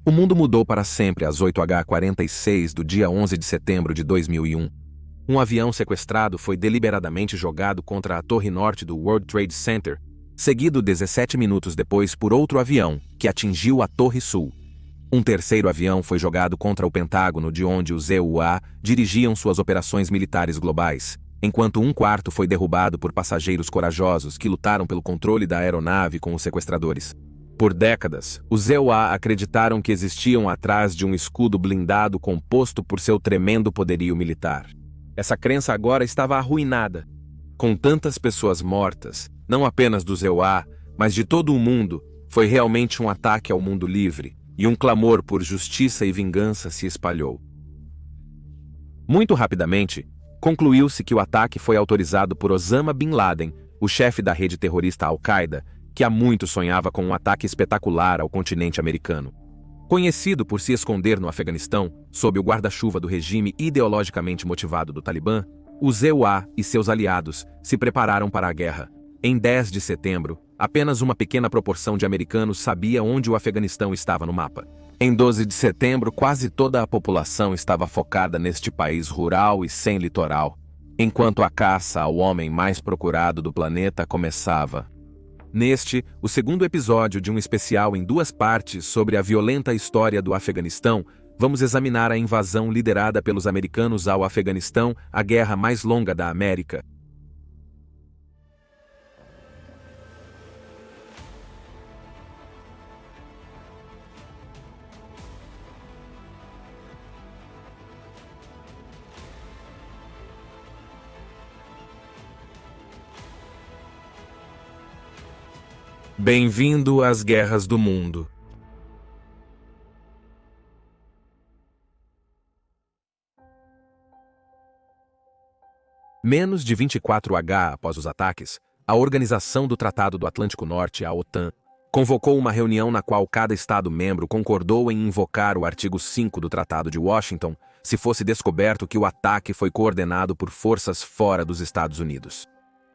O mundo mudou para sempre às 8h46 do dia 11 de setembro de 2001. Um avião sequestrado foi deliberadamente jogado contra a torre norte do World Trade Center, seguido 17 minutos depois por outro avião, que atingiu a torre sul. Um terceiro avião foi jogado contra o Pentágono, de onde os EUA dirigiam suas operações militares globais, enquanto um quarto foi derrubado por passageiros corajosos que lutaram pelo controle da aeronave com os sequestradores. Por décadas, os EUA acreditaram que existiam atrás de um escudo blindado composto por seu tremendo poderio militar. Essa crença agora estava arruinada. Com tantas pessoas mortas, não apenas dos EUA, mas de todo o mundo, foi realmente um ataque ao mundo livre, e um clamor por justiça e vingança se espalhou. Muito rapidamente, concluiu-se que o ataque foi autorizado por Osama Bin Laden, o chefe da rede terrorista Al-Qaeda, que há muito sonhava com um ataque espetacular ao continente americano. Conhecido por se esconder no Afeganistão, sob o guarda-chuva do regime ideologicamente motivado do Talibã, os EUA e seus aliados se prepararam para a guerra. Em 10 de setembro, apenas uma pequena proporção de americanos sabia onde o Afeganistão estava no mapa. Em 12 de setembro, quase toda a população estava focada neste país rural e sem litoral, enquanto a caça ao homem mais procurado do planeta começava. Neste, o segundo episódio de um especial em 2 partes sobre a violenta história do Afeganistão, vamos examinar a invasão liderada pelos americanos ao Afeganistão, a guerra mais longa da América. Bem-vindo às guerras do mundo. Menos de 24h após os ataques, a Organização do Tratado do Atlântico Norte, a OTAN, convocou uma reunião na qual cada Estado-membro concordou em invocar o artigo 5 do Tratado de Washington se fosse descoberto que o ataque foi coordenado por forças fora dos Estados Unidos.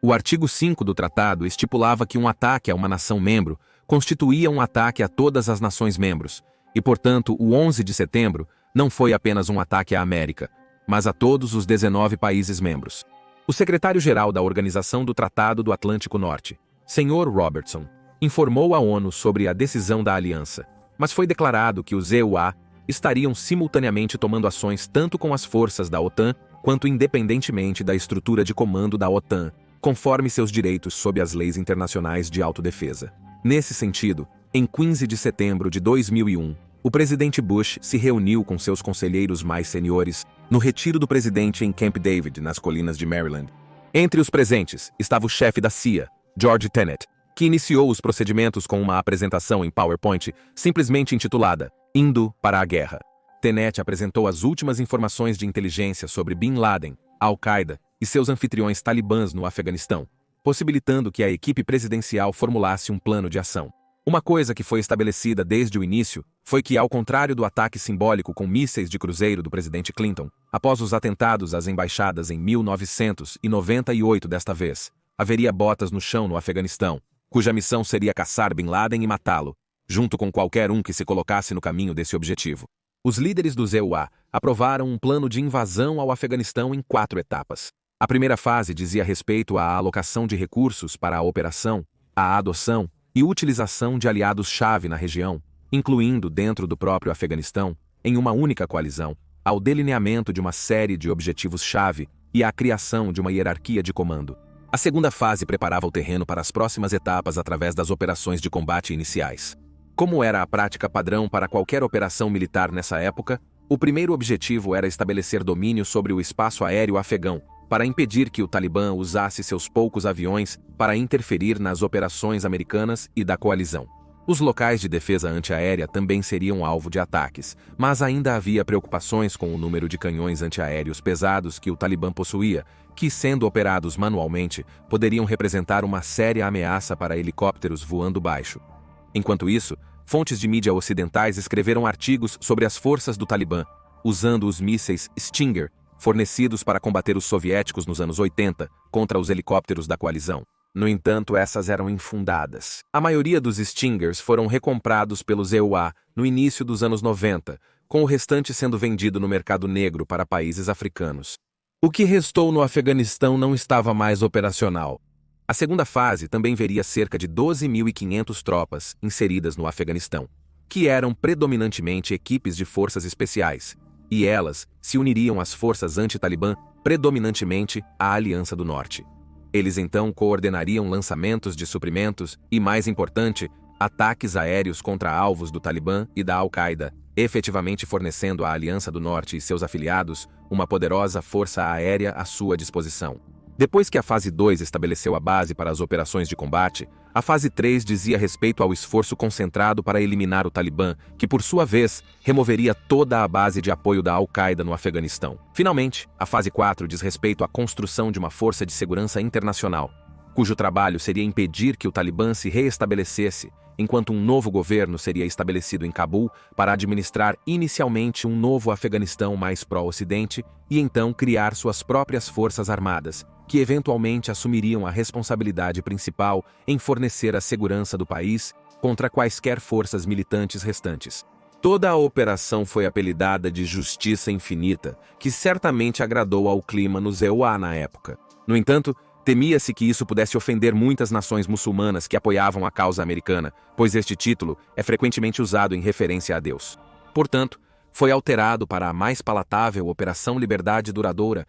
O artigo 5 do tratado estipulava que um ataque a uma nação-membro constituía um ataque a todas as nações-membros, e, portanto, o 11 de setembro não foi apenas um ataque à América, mas a todos os 19 países-membros. O secretário-geral da Organização do Tratado do Atlântico Norte, Sr. Robertson, informou à ONU sobre a decisão da aliança, mas foi declarado que os EUA estariam simultaneamente tomando ações tanto com as forças da OTAN quanto independentemente da estrutura de comando da OTAN, conforme seus direitos sob as leis internacionais de autodefesa. Nesse sentido, em 15 de setembro de 2001, o presidente Bush se reuniu com seus conselheiros mais seniores no retiro do presidente em Camp David, nas colinas de Maryland. Entre os presentes estava o chefe da CIA, George Tenet, que iniciou os procedimentos com uma apresentação em PowerPoint simplesmente intitulada Indo para a Guerra. Tenet apresentou as últimas informações de inteligência sobre Bin Laden, Al-Qaeda e seus anfitriões talibãs no Afeganistão, possibilitando que a equipe presidencial formulasse um plano de ação. Uma coisa que foi estabelecida desde o início foi que, ao contrário do ataque simbólico com mísseis de cruzeiro do presidente Clinton, após os atentados às embaixadas em 1998 desta vez, haveria botas no chão no Afeganistão, cuja missão seria caçar Bin Laden e matá-lo, junto com qualquer um que se colocasse no caminho desse objetivo. Os líderes dos EUA aprovaram um plano de invasão ao Afeganistão em 4 etapas. A primeira fase dizia respeito à alocação de recursos para a operação, a adoção e utilização de aliados-chave na região, incluindo dentro do próprio Afeganistão, em uma única coalizão, ao delineamento de uma série de objetivos-chave e à criação de uma hierarquia de comando. A segunda fase preparava o terreno para as próximas etapas através das operações de combate iniciais. Como era a prática padrão para qualquer operação militar nessa época, o primeiro objetivo era estabelecer domínio sobre o espaço aéreo afegão, para impedir que o Talibã usasse seus poucos aviões para interferir nas operações americanas e da coalizão. Os locais de defesa antiaérea também seriam alvo de ataques, mas ainda havia preocupações com o número de canhões antiaéreos pesados que o Talibã possuía, que, sendo operados manualmente, poderiam representar uma séria ameaça para helicópteros voando baixo. Enquanto isso, fontes de mídia ocidentais escreveram artigos sobre as forças do Talibã, usando os mísseis Stinger, fornecidos para combater os soviéticos nos anos 80 contra os helicópteros da coalizão. No entanto, essas eram infundadas. A maioria dos Stingers foram recomprados pelos EUA no início dos anos 90, com o restante sendo vendido no mercado negro para países africanos. O que restou no Afeganistão não estava mais operacional. A segunda fase também veria cerca de 12.500 tropas inseridas no Afeganistão, que eram predominantemente equipes de forças especiais, e elas se uniriam às forças anti-Talibã, predominantemente à Aliança do Norte. Eles então coordenariam lançamentos de suprimentos e, mais importante, ataques aéreos contra alvos do Talibã e da Al-Qaeda, efetivamente fornecendo à Aliança do Norte e seus afiliados uma poderosa força aérea à sua disposição. Depois que a fase 2 estabeleceu a base para as operações de combate, a fase 3 dizia respeito ao esforço concentrado para eliminar o Talibã, que por sua vez removeria toda a base de apoio da Al-Qaeda no Afeganistão. Finalmente, a fase 4 diz respeito à construção de uma força de segurança internacional, cujo trabalho seria impedir que o Talibã se reestabelecesse, enquanto um novo governo seria estabelecido em Cabul para administrar inicialmente um novo Afeganistão mais pró-Ocidente e então criar suas próprias forças armadas, que eventualmente assumiriam a responsabilidade principal em fornecer a segurança do país contra quaisquer forças militantes restantes. Toda a operação foi apelidada de Justiça Infinita, que certamente agradou ao clima nos EUA na época. No entanto, temia-se que isso pudesse ofender muitas nações muçulmanas que apoiavam a causa americana, pois este título é frequentemente usado em referência a Deus. Portanto, foi alterado para a mais palatável Operação Liberdade Duradoura.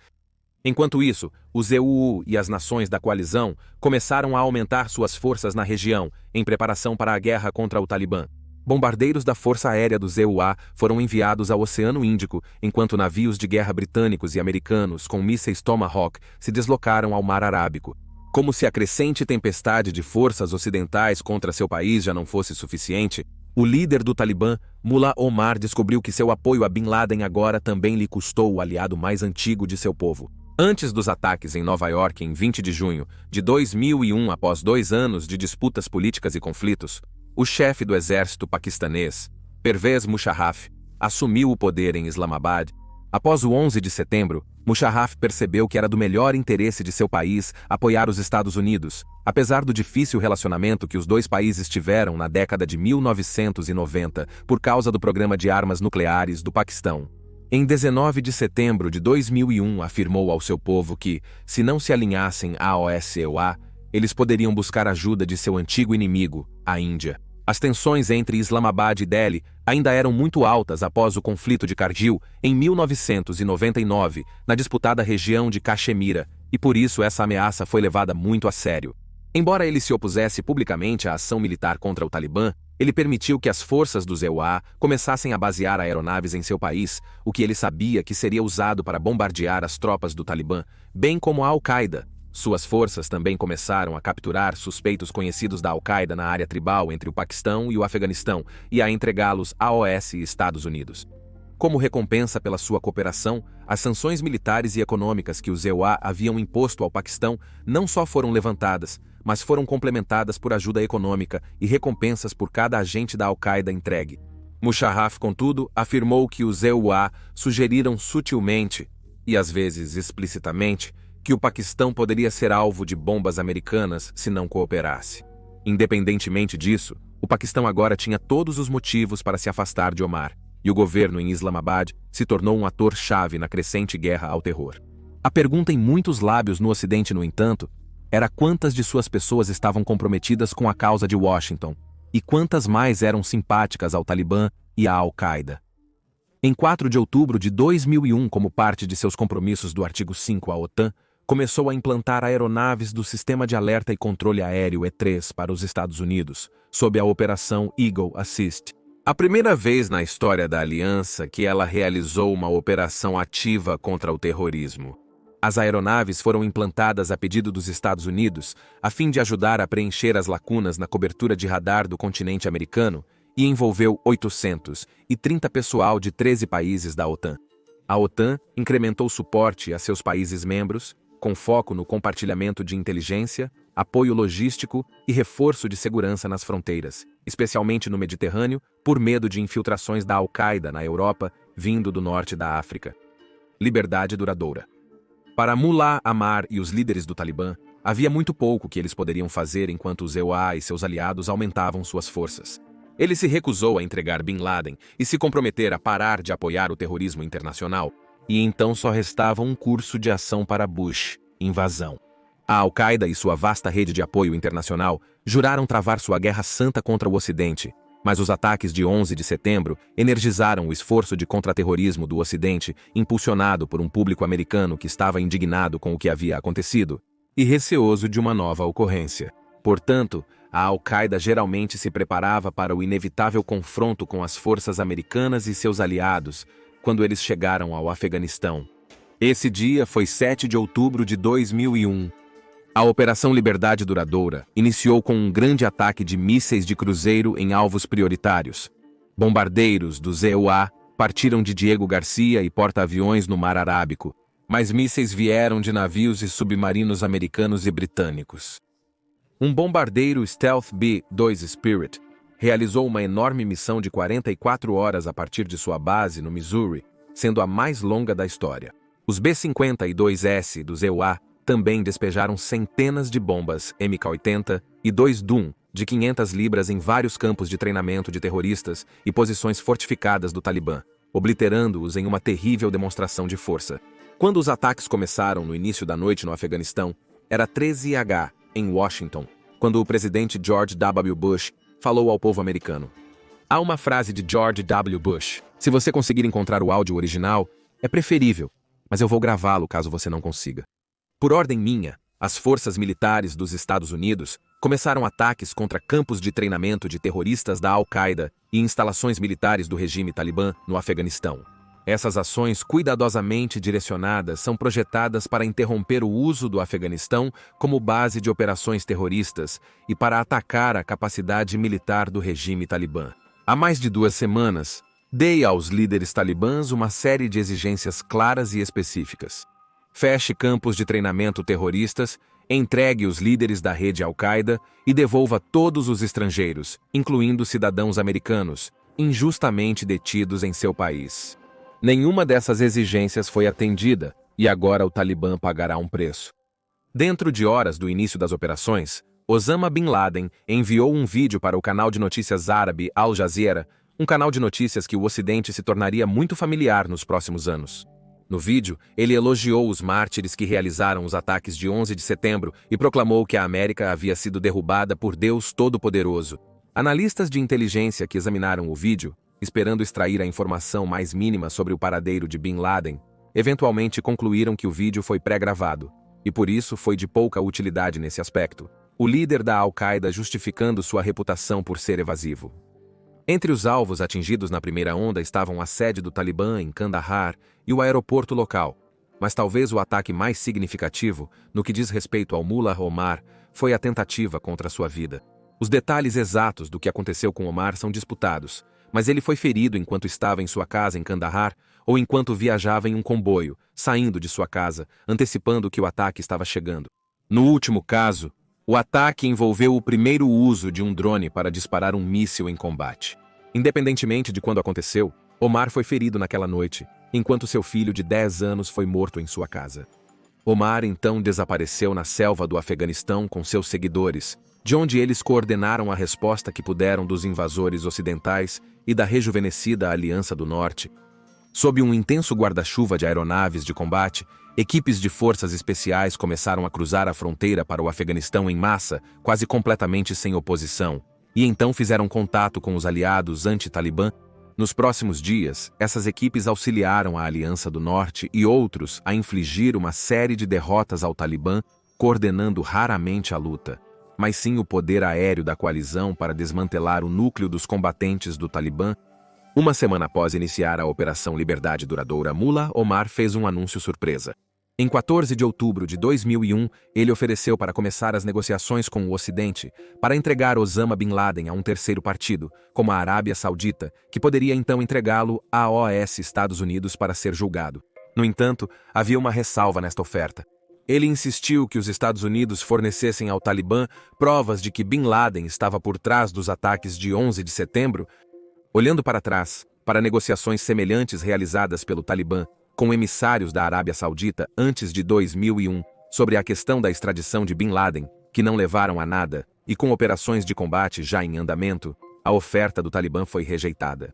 Enquanto isso, os EUU e as nações da coalizão começaram a aumentar suas forças na região, em preparação para a guerra contra o Talibã. Bombardeiros da Força Aérea dos EUA foram enviados ao Oceano Índico, enquanto navios de guerra britânicos e americanos com mísseis Tomahawk se deslocaram ao Mar Arábico. Como se a crescente tempestade de forças ocidentais contra seu país já não fosse suficiente, o líder do Talibã, Mullah Omar, descobriu que seu apoio a Bin Laden agora também lhe custou o aliado mais antigo de seu povo. Antes dos ataques em Nova York em 20 de junho de 2001, após 2 anos de disputas políticas e conflitos, o chefe do exército paquistanês, Pervez Musharraf, assumiu o poder em Islamabad. Após o 11 de setembro, Musharraf percebeu que era do melhor interesse de seu país apoiar os Estados Unidos, apesar do difícil relacionamento que os dois países tiveram na década de 1990 por causa do programa de armas nucleares do Paquistão. Em 19 de setembro de 2001, afirmou ao seu povo que, se não se alinhassem à OSCE, eles poderiam buscar ajuda de seu antigo inimigo, a Índia. As tensões entre Islamabad e Delhi ainda eram muito altas após o conflito de Kargil em 1999, na disputada região de Caxemira, e por isso essa ameaça foi levada muito a sério. Embora ele se opusesse publicamente à ação militar contra o Talibã, ele permitiu que as forças dos EUA começassem a basear aeronaves em seu país, o que ele sabia que seria usado para bombardear as tropas do Talibã, bem como a Al-Qaeda. Suas forças também começaram a capturar suspeitos conhecidos da Al-Qaeda na área tribal entre o Paquistão e o Afeganistão e a entregá-los à OS e Estados Unidos. Como recompensa pela sua cooperação, as sanções militares e econômicas que os EUA haviam imposto ao Paquistão não só foram levantadas, mas foram complementadas por ajuda econômica e recompensas por cada agente da Al-Qaeda entregue. Musharraf, contudo, afirmou que os EUA sugeriram sutilmente, e às vezes explicitamente, que o Paquistão poderia ser alvo de bombas americanas se não cooperasse. Independentemente disso, o Paquistão agora tinha todos os motivos para se afastar de Omar, e o governo em Islamabad se tornou um ator-chave na crescente guerra ao terror. A pergunta em muitos lábios no Ocidente, no entanto, era quantas de suas pessoas estavam comprometidas com a causa de Washington, e quantas mais eram simpáticas ao Talibã e à Al-Qaeda. Em 4 de outubro de 2001, como parte de seus compromissos do artigo 5 à OTAN, começou a implantar aeronaves do Sistema de Alerta e Controle Aéreo E-3 para os Estados Unidos, sob a Operação Eagle Assist. A primeira vez na história da aliança que ela realizou uma operação ativa contra o terrorismo. As aeronaves foram implantadas a pedido dos Estados Unidos, a fim de ajudar a preencher as lacunas na cobertura de radar do continente americano, e envolveu 830 pessoal de 13 países da OTAN. A OTAN incrementou suporte a seus países membros, com foco no compartilhamento de inteligência, apoio logístico e reforço de segurança nas fronteiras, especialmente no Mediterrâneo, por medo de infiltrações da Al-Qaeda na Europa, vindo do norte da África. Liberdade duradoura. Para Mullah Omar e os líderes do Talibã, havia muito pouco que eles poderiam fazer enquanto os EUA e seus aliados aumentavam suas forças. Ele se recusou a entregar Bin Laden e se comprometer a parar de apoiar o terrorismo internacional, e então só restava um curso de ação para Bush: invasão. A Al-Qaeda e sua vasta rede de apoio internacional juraram travar sua guerra santa contra o Ocidente, mas os ataques de 11 de setembro energizaram o esforço de contra-terrorismo do Ocidente, impulsionado por um público americano que estava indignado com o que havia acontecido e receoso de uma nova ocorrência. Portanto, a Al-Qaeda geralmente se preparava para o inevitável confronto com as forças americanas e seus aliados quando eles chegaram ao Afeganistão. Esse dia foi 7 de outubro de 2001. A Operação Liberdade Duradoura iniciou com um grande ataque de mísseis de cruzeiro em alvos prioritários. Bombardeiros dos EUA partiram de Diego Garcia e porta-aviões no Mar Arábico, mas mísseis vieram de navios e submarinos americanos e britânicos. Um bombardeiro Stealth B-2 Spirit realizou uma enorme missão de 44 horas a partir de sua base no Missouri, sendo a mais longa da história. Os B-52S dos EUA também despejaram centenas de bombas MK-80 e 2 Doom de 500 libras em vários campos de treinamento de terroristas e posições fortificadas do Talibã, obliterando-os em uma terrível demonstração de força. Quando os ataques começaram no início da noite no Afeganistão, era 13h em Washington, quando o presidente George W. Bush falou ao povo americano. Há uma frase de George W. Bush: "Se você conseguir encontrar o áudio original, é preferível, mas eu vou gravá-lo caso você não consiga." Por ordem minha, as forças militares dos Estados Unidos começaram ataques contra campos de treinamento de terroristas da Al-Qaeda e instalações militares do regime Talibã no Afeganistão. Essas ações cuidadosamente direcionadas são projetadas para interromper o uso do Afeganistão como base de operações terroristas e para atacar a capacidade militar do regime Talibã. Há mais de 2 semanas, dei aos líderes talibãs uma série de exigências claras e específicas. Feche campos de treinamento terroristas, entregue os líderes da rede Al-Qaeda e devolva todos os estrangeiros, incluindo cidadãos americanos, injustamente detidos em seu país. Nenhuma dessas exigências foi atendida e agora o Talibã pagará um preço. Dentro de horas do início das operações, Osama Bin Laden enviou um vídeo para o canal de notícias árabe Al Jazeera, um canal de notícias que o Ocidente se tornaria muito familiar nos próximos anos. No vídeo, ele elogiou os mártires que realizaram os ataques de 11 de setembro e proclamou que a América havia sido derrubada por Deus Todo-Poderoso. Analistas de inteligência que examinaram o vídeo, esperando extrair a informação mais mínima sobre o paradeiro de Bin Laden, eventualmente concluíram que o vídeo foi pré-gravado, e por isso foi de pouca utilidade nesse aspecto, o líder da Al-Qaeda justificando sua reputação por ser evasivo. Entre os alvos atingidos na primeira onda estavam a sede do Talibã em Kandahar e o aeroporto local, mas talvez o ataque mais significativo, no que diz respeito ao Mullah Omar, foi a tentativa contra sua vida. Os detalhes exatos do que aconteceu com Omar são disputados, mas ele foi ferido enquanto estava em sua casa em Kandahar ou enquanto viajava em um comboio, saindo de sua casa, antecipando que o ataque estava chegando. No último caso, o ataque envolveu o primeiro uso de um drone para disparar um míssil em combate. Independentemente de quando aconteceu, Omar foi ferido naquela noite, enquanto seu filho de 10 anos foi morto em sua casa. Omar então desapareceu na selva do Afeganistão com seus seguidores, de onde eles coordenaram a resposta que puderam dos invasores ocidentais e da rejuvenescida Aliança do Norte. Sob um intenso guarda-chuva de aeronaves de combate, equipes de forças especiais começaram a cruzar a fronteira para o Afeganistão em massa, quase completamente sem oposição, e então fizeram contato com os aliados anti-Talibã. Nos próximos dias, essas equipes auxiliaram a Aliança do Norte e outros a infligir uma série de derrotas ao Talibã, coordenando raramente a luta, mas sim o poder aéreo da coalizão para desmantelar o núcleo dos combatentes do Talibã. Uma semana após iniciar a Operação Liberdade Duradoura, Mullah Omar fez um anúncio surpresa. Em 14 de outubro de 2001, ele ofereceu para começar as negociações com o Ocidente para entregar Osama Bin Laden a um terceiro partido, como a Arábia Saudita, que poderia então entregá-lo à OAS Estados Unidos para ser julgado. No entanto, havia uma ressalva nesta oferta. Ele insistiu que os Estados Unidos fornecessem ao Talibã provas de que Bin Laden estava por trás dos ataques de 11 de setembro. Olhando para trás, para negociações semelhantes realizadas pelo Talibã com emissários da Arábia Saudita antes de 2001, Sobre a questão da extradição de Bin Laden, que não levaram a nada, e com operações de combate já em andamento, a oferta do Talibã foi rejeitada.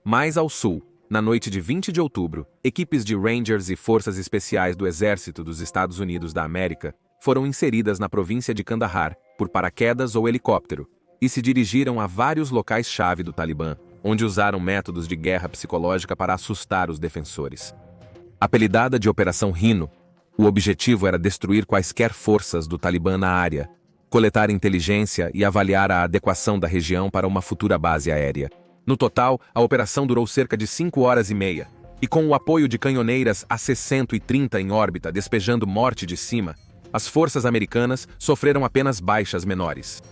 Mais ao sul, na noite de 20 de outubro, equipes de Rangers e forças especiais do Exército dos Estados Unidos da América foram inseridas na província de Kandahar por paraquedas ou helicóptero e se dirigiram a vários locais-chave do Talibã, onde usaram métodos de guerra psicológica para assustar os defensores. Apelidada de Operação Rhino, o objetivo era destruir quaisquer forças do Talibã na área, coletar inteligência e avaliar a adequação da região para uma futura base aérea. No total, a operação durou cerca de 5 horas e meia, e com o apoio de canhoneiras AC-130 em órbita despejando morte de cima, as forças americanas sofreram apenas baixas menores.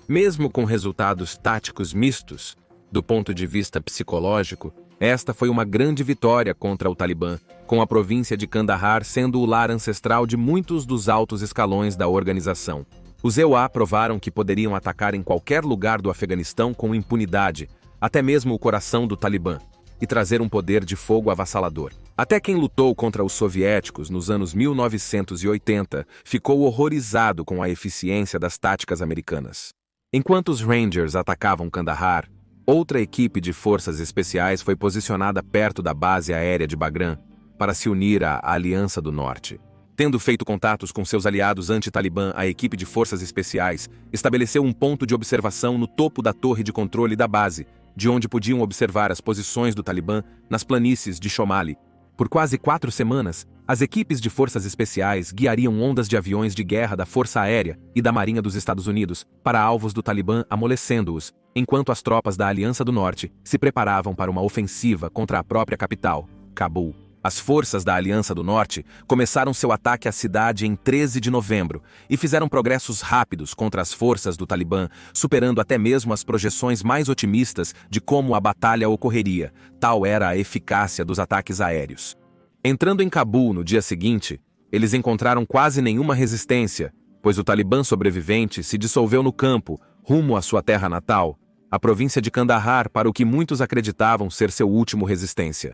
Mesmo com resultados táticos mistos, do ponto de vista psicológico, esta foi uma grande vitória contra o Talibã, com a província de Kandahar sendo o lar ancestral de muitos dos altos escalões da organização. Os EUA provaram que poderiam atacar em qualquer lugar do Afeganistão com impunidade, até mesmo o coração do Talibã, e trazer um poder de fogo avassalador. Até quem lutou contra os soviéticos nos anos 1980 ficou horrorizado com a eficiência das táticas americanas. Enquanto os Rangers atacavam Kandahar, outra equipe de forças especiais foi posicionada perto da base aérea de Bagram para se unir à Aliança do Norte. Tendo feito contatos com seus aliados anti-Talibã, a equipe de forças especiais estabeleceu um ponto de observação no topo da torre de controle da base, de onde podiam observar as posições do Talibã nas planícies de Shomali. Por quase 4 semanas, as equipes de forças especiais guiariam ondas de aviões de guerra da Força Aérea e da Marinha dos Estados Unidos para alvos do Talibã, amolecendo-os, enquanto as tropas da Aliança do Norte se preparavam para uma ofensiva contra a própria capital, Cabul. As forças da Aliança do Norte começaram seu ataque à cidade em 13 de novembro e fizeram progressos rápidos contra as forças do Talibã, superando até mesmo as projeções mais otimistas de como a batalha ocorreria, tal era a eficácia dos ataques aéreos. Entrando em Cabul no dia seguinte, eles encontraram quase nenhuma resistência, pois o Talibã sobrevivente se dissolveu no campo, rumo à sua terra natal, a província de Kandahar, para o que muitos acreditavam ser seu último resistência.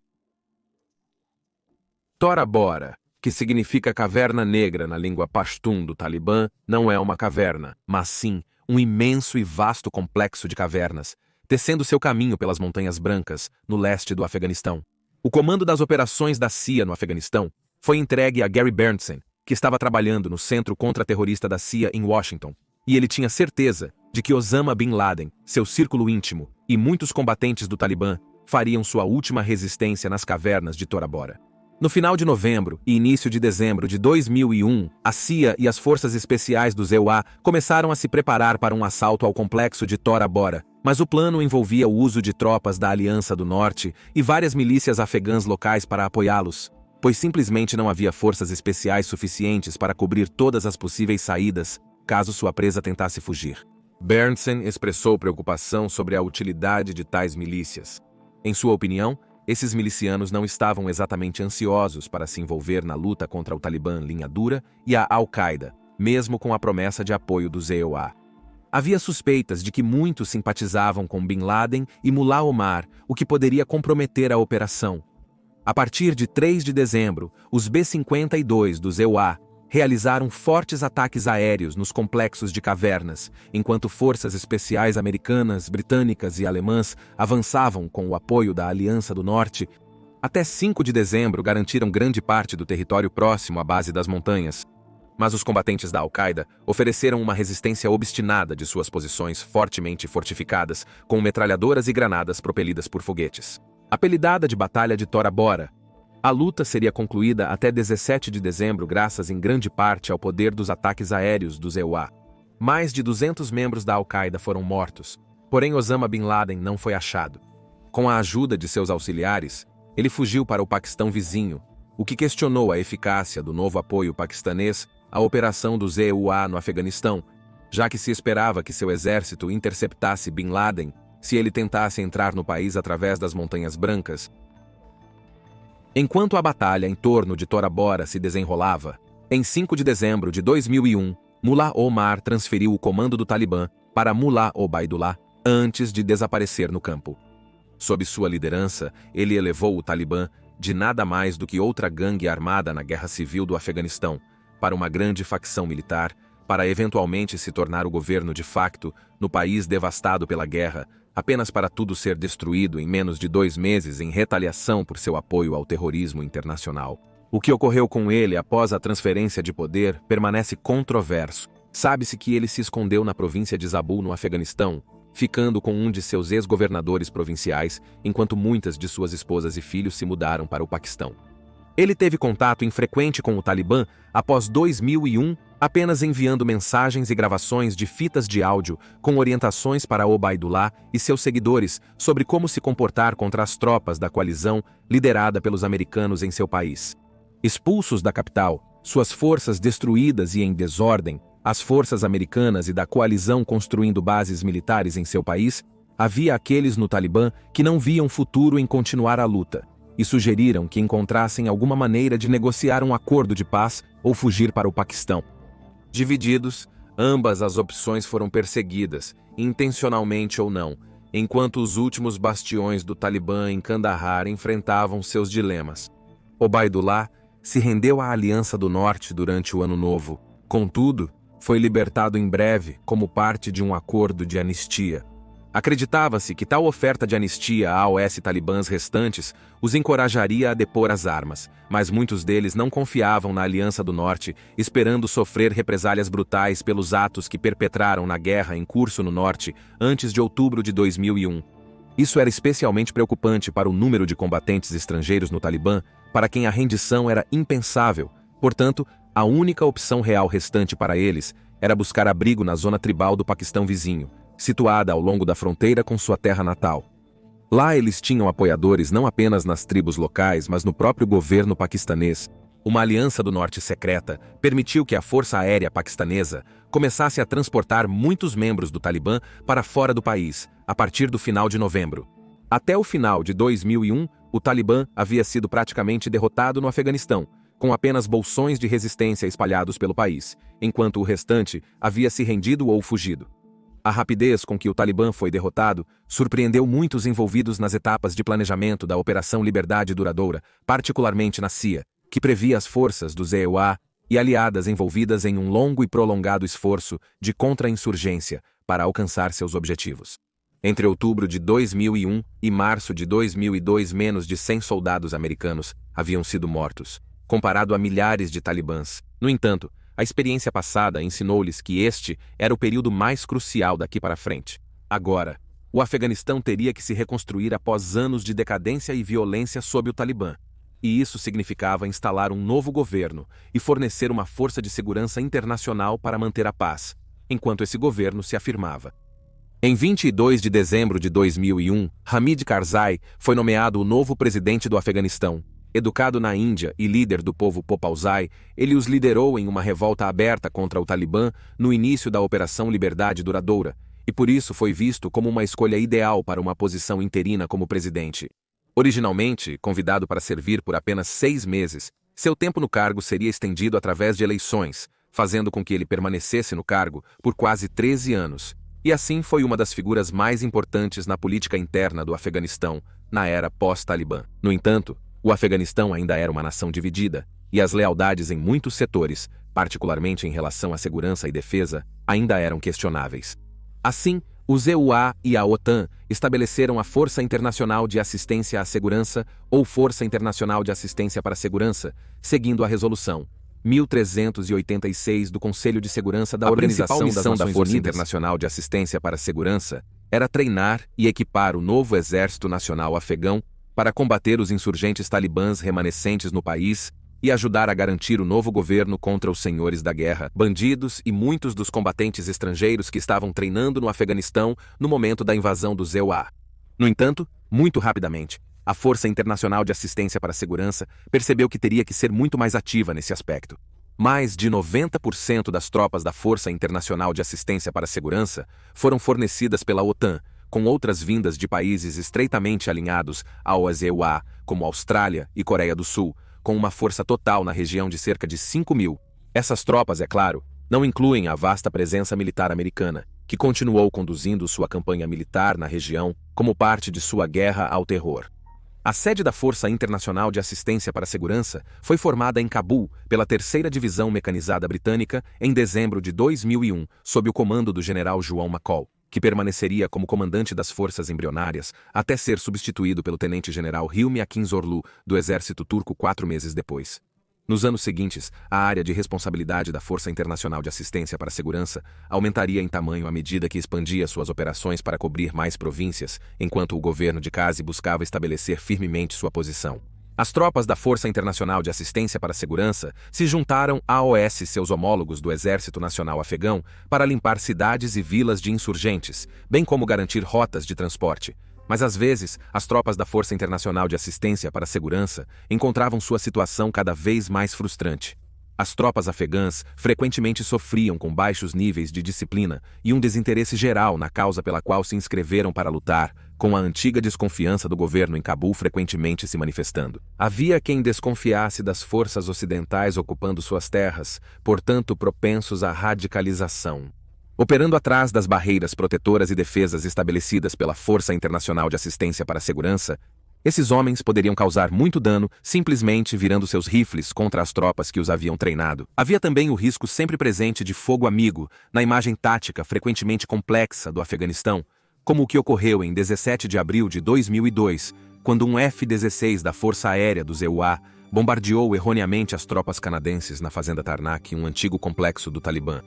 Tora Bora, que significa caverna negra na língua pashtun do Talibã, não é uma caverna, mas sim um imenso e vasto complexo de cavernas, tecendo seu caminho pelas Montanhas Brancas, no leste do Afeganistão. O comando das operações da CIA no Afeganistão foi entregue a Gary Berntsen, que estava trabalhando no Centro Contra-Terrorista da CIA em Washington, e ele tinha certeza de que Osama Bin Laden, seu círculo íntimo e muitos combatentes do Talibã fariam sua última resistência nas cavernas de Tora Bora. No final de novembro e início de dezembro de 2001, a CIA e as forças especiais dos EUA começaram a se preparar para um assalto ao complexo de Tora Bora, mas o plano envolvia o uso de tropas da Aliança do Norte e várias milícias afegãs locais para apoiá-los, pois simplesmente não havia forças especiais suficientes para cobrir todas as possíveis saídas, caso sua presa tentasse fugir. Berntsen expressou preocupação sobre a utilidade de tais milícias. Em sua opinião, esses milicianos não estavam exatamente ansiosos para se envolver na luta contra o Talibã linha dura e a Al-Qaeda, mesmo com a promessa de apoio dos EUA. Havia suspeitas de que muitos simpatizavam com Bin Laden e Mullah Omar, o que poderia comprometer a operação. A partir de 3 de dezembro, os B-52 dos EUA realizaram fortes ataques aéreos nos complexos de cavernas, enquanto forças especiais americanas, britânicas e alemãs avançavam com o apoio da Aliança do Norte. Até 5 de dezembro garantiram grande parte do território próximo à base das montanhas. Mas os combatentes da Al-Qaeda ofereceram uma resistência obstinada de suas posições fortemente fortificadas, com metralhadoras e granadas propelidas por foguetes. Apelidada de Batalha de Tora Bora, a luta seria concluída até 17 de dezembro graças em grande parte ao poder dos ataques aéreos dos EUA. Mais de 200 membros da Al-Qaeda foram mortos, porém Osama Bin Laden não foi achado. Com a ajuda de seus auxiliares, ele fugiu para o Paquistão vizinho, o que questionou a eficácia do novo apoio paquistanês à operação dos EUA no Afeganistão, já que se esperava que seu exército interceptasse Bin Laden se ele tentasse entrar no país através das Montanhas Brancas. Enquanto a batalha em torno de Tora Bora se desenrolava, em 5 de dezembro de 2001, Mullah Omar transferiu o comando do Talibã para Mullah Obaidullah antes de desaparecer no campo. Sob sua liderança, ele elevou o Talibã de nada mais do que outra gangue armada na Guerra Civil do Afeganistão, para uma grande facção militar, para eventualmente se tornar o governo de facto no país devastado pela guerra, apenas para tudo ser destruído em menos de 2 meses em retaliação por seu apoio ao terrorismo internacional. O que ocorreu com ele após a transferência de poder permanece controverso. Sabe-se que ele se escondeu na província de Zabul, no Afeganistão, ficando com um de seus ex-governadores provinciais, enquanto muitas de suas esposas e filhos se mudaram para o Paquistão. Ele teve contato infrequente com o Talibã após 2001, apenas enviando mensagens e gravações de fitas de áudio com orientações para Obaidullah e seus seguidores sobre como se comportar contra as tropas da coalizão liderada pelos americanos em seu país. Expulsos da capital, suas forças destruídas e em desordem, as forças americanas e da coalizão construindo bases militares em seu país, havia aqueles no Talibã que não viam futuro em continuar a luta e sugeriram que encontrassem alguma maneira de negociar um acordo de paz ou fugir para o Paquistão. Divididos, ambas as opções foram perseguidas, intencionalmente ou não, enquanto os últimos bastiões do Talibã em Kandahar enfrentavam seus dilemas. Obaidullah se rendeu à Aliança do Norte durante o Ano Novo, contudo, foi libertado em breve como parte de um acordo de anistia. Acreditava-se que tal oferta de anistia a OS talibãs restantes os encorajaria a depor as armas, mas muitos deles não confiavam na Aliança do Norte, esperando sofrer represálias brutais pelos atos que perpetraram na guerra em curso no Norte antes de outubro de 2001. Isso era especialmente preocupante para o número de combatentes estrangeiros no Talibã, para quem a rendição era impensável. Portanto, a única opção real restante para eles era buscar abrigo na zona tribal do Paquistão vizinho, situada ao longo da fronteira com sua terra natal. Lá eles tinham apoiadores não apenas nas tribos locais, mas no próprio governo paquistanês. Uma aliança do norte secreta permitiu que a Força Aérea Paquistanesa começasse a transportar muitos membros do Talibã para fora do país, a partir do final de novembro. Até o final de 2001, o Talibã havia sido praticamente derrotado no Afeganistão, com apenas bolsões de resistência espalhados pelo país, enquanto o restante havia se rendido ou fugido. A rapidez com que o Talibã foi derrotado surpreendeu muitos envolvidos nas etapas de planejamento da Operação Liberdade Duradoura, particularmente na CIA, que previa as forças do ZEUA e aliadas envolvidas em um longo e prolongado esforço de contra-insurgência para alcançar seus objetivos. Entre outubro de 2001 e março de 2002, menos de 100 soldados americanos haviam sido mortos, comparado a milhares de talibãs. No entanto, a experiência passada ensinou-lhes que este era o período mais crucial daqui para frente. Agora, o Afeganistão teria que se reconstruir após anos de decadência e violência sob o Talibã. E isso significava instalar um novo governo e fornecer uma força de segurança internacional para manter a paz, enquanto esse governo se afirmava. Em 22 de dezembro de 2001, Hamid Karzai foi nomeado o novo presidente do Afeganistão. Educado na Índia e líder do povo Popalzai, ele os liderou em uma revolta aberta contra o Talibã no início da Operação Liberdade Duradoura, e por isso foi visto como uma escolha ideal para uma posição interina como presidente. Originalmente, convidado para servir por apenas 6 meses, seu tempo no cargo seria estendido através de eleições, fazendo com que ele permanecesse no cargo por quase 13 anos. E assim foi uma das figuras mais importantes na política interna do Afeganistão, na era pós-Talibã. No entanto, o Afeganistão ainda era uma nação dividida, e as lealdades em muitos setores, particularmente em relação à segurança e defesa, ainda eram questionáveis. Assim, o ZEUA e a OTAN estabeleceram a Força Internacional de Assistência à Segurança, ou Força Internacional de Assistência para a Segurança, seguindo a Resolução 1386 do Conselho de Segurança da Organização das Nações Unidas. A principal missão da Força Internacional de Assistência para a Segurança era treinar e equipar o novo Exército Nacional Afegão para combater os insurgentes talibãs remanescentes no país e ajudar a garantir o novo governo contra os senhores da guerra, bandidos e muitos dos combatentes estrangeiros que estavam treinando no Afeganistão no momento da invasão do ZEUA. No entanto, muito rapidamente, a Força Internacional de Assistência para a Segurança percebeu que teria que ser muito mais ativa nesse aspecto. Mais de 90% das tropas da Força Internacional de Assistência para a Segurança foram fornecidas pela OTAN, com outras vindas de países estreitamente alinhados ao ZEUA, como Austrália e Coreia do Sul, com uma força total na região de cerca de 5.000. Essas tropas, é claro, não incluem a vasta presença militar americana, que continuou conduzindo sua campanha militar na região como parte de sua guerra ao terror. A sede da Força Internacional de Assistência para a Segurança foi formada em Cabul pela 3ª Divisão Mecanizada Britânica em dezembro de 2001, sob o comando do general João McCall, que permaneceria como comandante das forças embrionárias até ser substituído pelo tenente-general Hilmi Akinzorlu, do exército turco 4 meses depois. Nos anos seguintes, a área de responsabilidade da Força Internacional de Assistência para a Segurança aumentaria em tamanho à medida que expandia suas operações para cobrir mais províncias, enquanto o governo de Karzai buscava estabelecer firmemente sua posição. As tropas da Força Internacional de Assistência para a Segurança se juntaram a seus homólogos do Exército Nacional Afegão para limpar cidades e vilas de insurgentes, bem como garantir rotas de transporte. Mas às vezes, as tropas da Força Internacional de Assistência para a Segurança encontravam sua situação cada vez mais frustrante. As tropas afegãs frequentemente sofriam com baixos níveis de disciplina e um desinteresse geral na causa pela qual se inscreveram para lutar, com a antiga desconfiança do governo em Cabul frequentemente se manifestando. Havia quem desconfiasse das forças ocidentais ocupando suas terras, portanto propensos à radicalização. Operando atrás das barreiras protetoras e defesas estabelecidas pela Força Internacional de Assistência para a Segurança, esses homens poderiam causar muito dano simplesmente virando seus rifles contra as tropas que os haviam treinado. Havia também o risco sempre presente de fogo amigo na imagem tática frequentemente complexa do Afeganistão, como o que ocorreu em 17 de abril de 2002, quando um F-16 da Força Aérea dos EUA bombardeou erroneamente as tropas canadenses na Fazenda Tarnak, um antigo complexo do Talibã.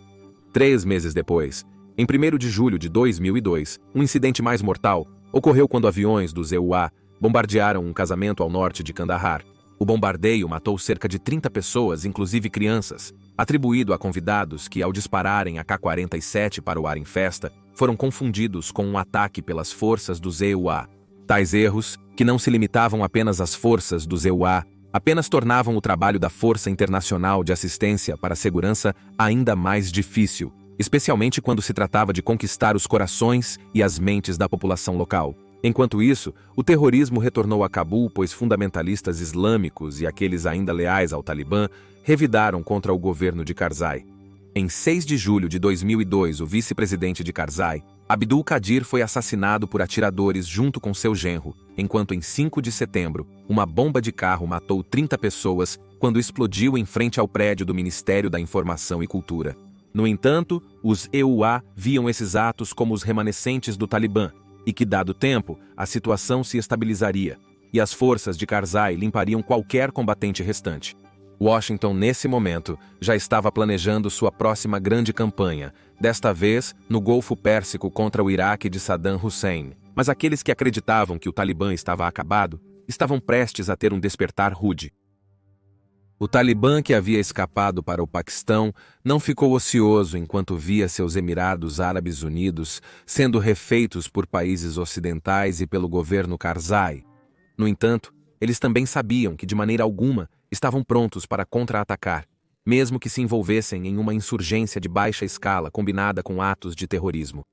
3 meses depois, em 1º de julho de 2002, um incidente mais mortal ocorreu quando aviões dos EUA bombardearam um casamento ao norte de Kandahar. O bombardeio matou cerca de 30 pessoas, inclusive crianças, atribuído a convidados que, ao dispararem a K-47 para o ar em festa, foram confundidos com um ataque pelas forças dos EUA. Tais erros, que não se limitavam apenas às forças dos EUA, apenas tornavam o trabalho da Força Internacional de Assistência para a Segurança ainda mais difícil, especialmente quando se tratava de conquistar os corações e as mentes da população local. Enquanto isso, o terrorismo retornou a Cabul, pois fundamentalistas islâmicos e aqueles ainda leais ao Talibã revidaram contra o governo de Karzai. Em 6 de julho de 2002, o vice-presidente de Karzai, Abdul Qadir, foi assassinado por atiradores junto com seu genro, enquanto em 5 de setembro, uma bomba de carro matou 30 pessoas quando explodiu em frente ao prédio do Ministério da Informação e Cultura. No entanto, os EUA viam esses atos como os remanescentes do Talibã, e que, dado tempo, a situação se estabilizaria, e as forças de Karzai limpariam qualquer combatente restante. Washington, nesse momento, já estava planejando sua próxima grande campanha, desta vez no Golfo Pérsico contra o Iraque de Saddam Hussein. Mas aqueles que acreditavam que o Talibã estava acabado, estavam prestes a ter um despertar rude. O Talibã, que havia escapado para o Paquistão, não ficou ocioso enquanto via seus Emirados Árabes Unidos sendo refeitos por países ocidentais e pelo governo Karzai. No entanto, eles também sabiam que de maneira alguma estavam prontos para contra-atacar, mesmo que se envolvessem em uma insurgência de baixa escala combinada com atos de terrorismo.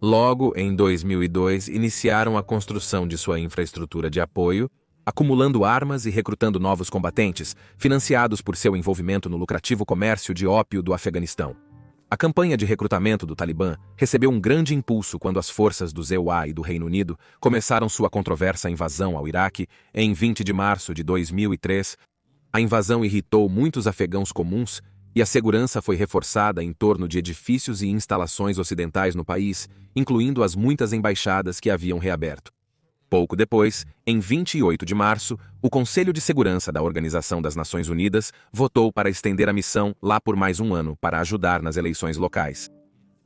Logo, em 2002, iniciaram a construção de sua infraestrutura de apoio, acumulando armas e recrutando novos combatentes, financiados por seu envolvimento no lucrativo comércio de ópio do Afeganistão. A campanha de recrutamento do Talibã recebeu um grande impulso quando as forças do EUA e do Reino Unido começaram sua controversa invasão ao Iraque em 20 de março de 2003. A invasão irritou muitos afegãos comuns e a segurança foi reforçada em torno de edifícios e instalações ocidentais no país, incluindo as muitas embaixadas que haviam reaberto. Pouco depois, em 28 de março, o Conselho de Segurança da Organização das Nações Unidas votou para estender a missão lá por mais um ano para ajudar nas eleições locais.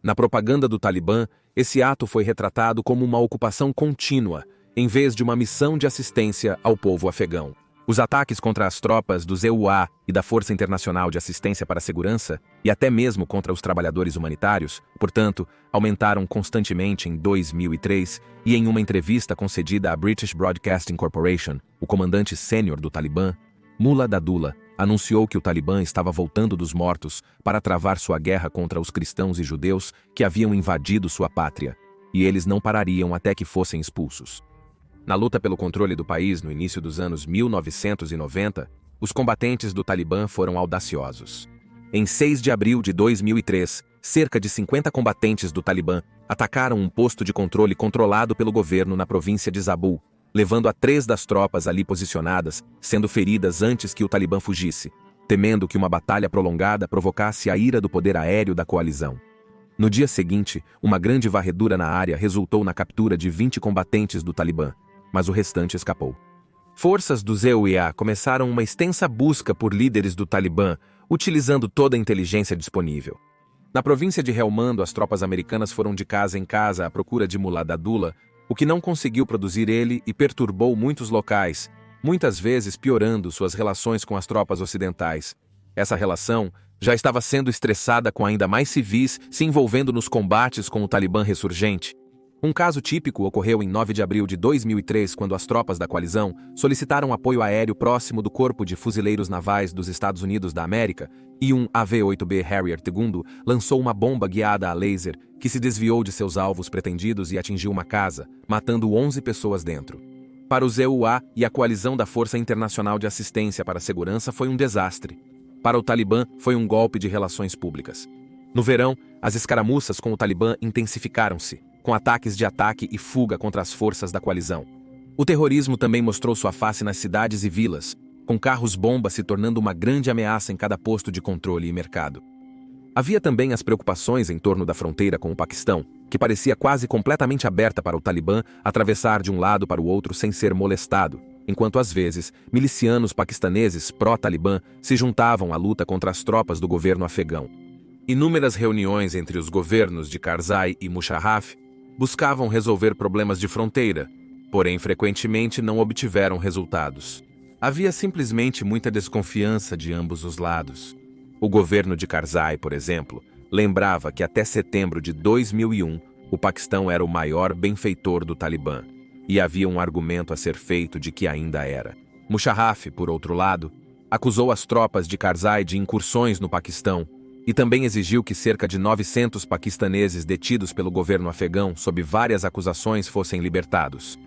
Na propaganda do Talibã, esse ato foi retratado como uma ocupação contínua, em vez de uma missão de assistência ao povo afegão. Os ataques contra as tropas dos EUA e da Força Internacional de Assistência para a Segurança, e até mesmo contra os trabalhadores humanitários, portanto, aumentaram constantemente em 2003, e em uma entrevista concedida à British Broadcasting Corporation, o comandante sênior do Talibã, Mullah Dadullah, anunciou que o Talibã estava voltando dos mortos para travar sua guerra contra os cristãos e judeus que haviam invadido sua pátria, e eles não parariam até que fossem expulsos. Na luta pelo controle do país no início dos anos 1990, os combatentes do Talibã foram audaciosos. Em 6 de abril de 2003, cerca de 50 combatentes do Talibã atacaram um posto de controle controlado pelo governo na província de Zabul, levando a 3 das tropas ali posicionadas, sendo feridas antes que o Talibã fugisse, temendo que uma batalha prolongada provocasse a ira do poder aéreo da coalizão. No dia seguinte, uma grande varredura na área resultou na captura de 20 combatentes do Talibã, mas o restante escapou. Forças do ZEUA começaram uma extensa busca por líderes do Talibã, utilizando toda a inteligência disponível. Na província de Helmand, as tropas americanas foram de casa em casa à procura de Mullah Dadullah, o que não conseguiu produzir ele e perturbou muitos locais, muitas vezes piorando suas relações com as tropas ocidentais. Essa relação já estava sendo estressada com ainda mais civis se envolvendo nos combates com o Talibã ressurgente. Um caso típico ocorreu em 9 de abril de 2003, quando as tropas da coalizão solicitaram apoio aéreo próximo do Corpo de Fuzileiros Navais dos Estados Unidos da América e um AV-8B Harrier II lançou uma bomba guiada a laser que se desviou de seus alvos pretendidos e atingiu uma casa, matando 11 pessoas dentro. Para o ZEUA e a coalizão da Força Internacional de Assistência para a Segurança foi um desastre. Para o Talibã foi um golpe de relações públicas. No verão, as escaramuças com o Talibã intensificaram-se, com ataques de ataque e fuga contra as forças da coalizão. O terrorismo também mostrou sua face nas cidades e vilas, com carros-bomba se tornando uma grande ameaça em cada posto de controle e mercado. Havia também as preocupações em torno da fronteira com o Paquistão, que parecia quase completamente aberta para o Talibã atravessar de um lado para o outro sem ser molestado, enquanto às vezes milicianos paquistaneses pró-Talibã se juntavam à luta contra as tropas do governo afegão. Inúmeras reuniões entre os governos de Karzai e Musharraf buscavam resolver problemas de fronteira, porém frequentemente não obtiveram resultados. Havia simplesmente muita desconfiança de ambos os lados. O governo de Karzai, por exemplo, lembrava que até setembro de 2001 o Paquistão era o maior benfeitor do Talibã, e havia um argumento a ser feito de que ainda era. Musharraf, por outro lado, acusou as tropas de Karzai de incursões no Paquistão e também exigiu que cerca de 900 paquistaneses detidos pelo governo afegão sob várias acusações fossem libertados.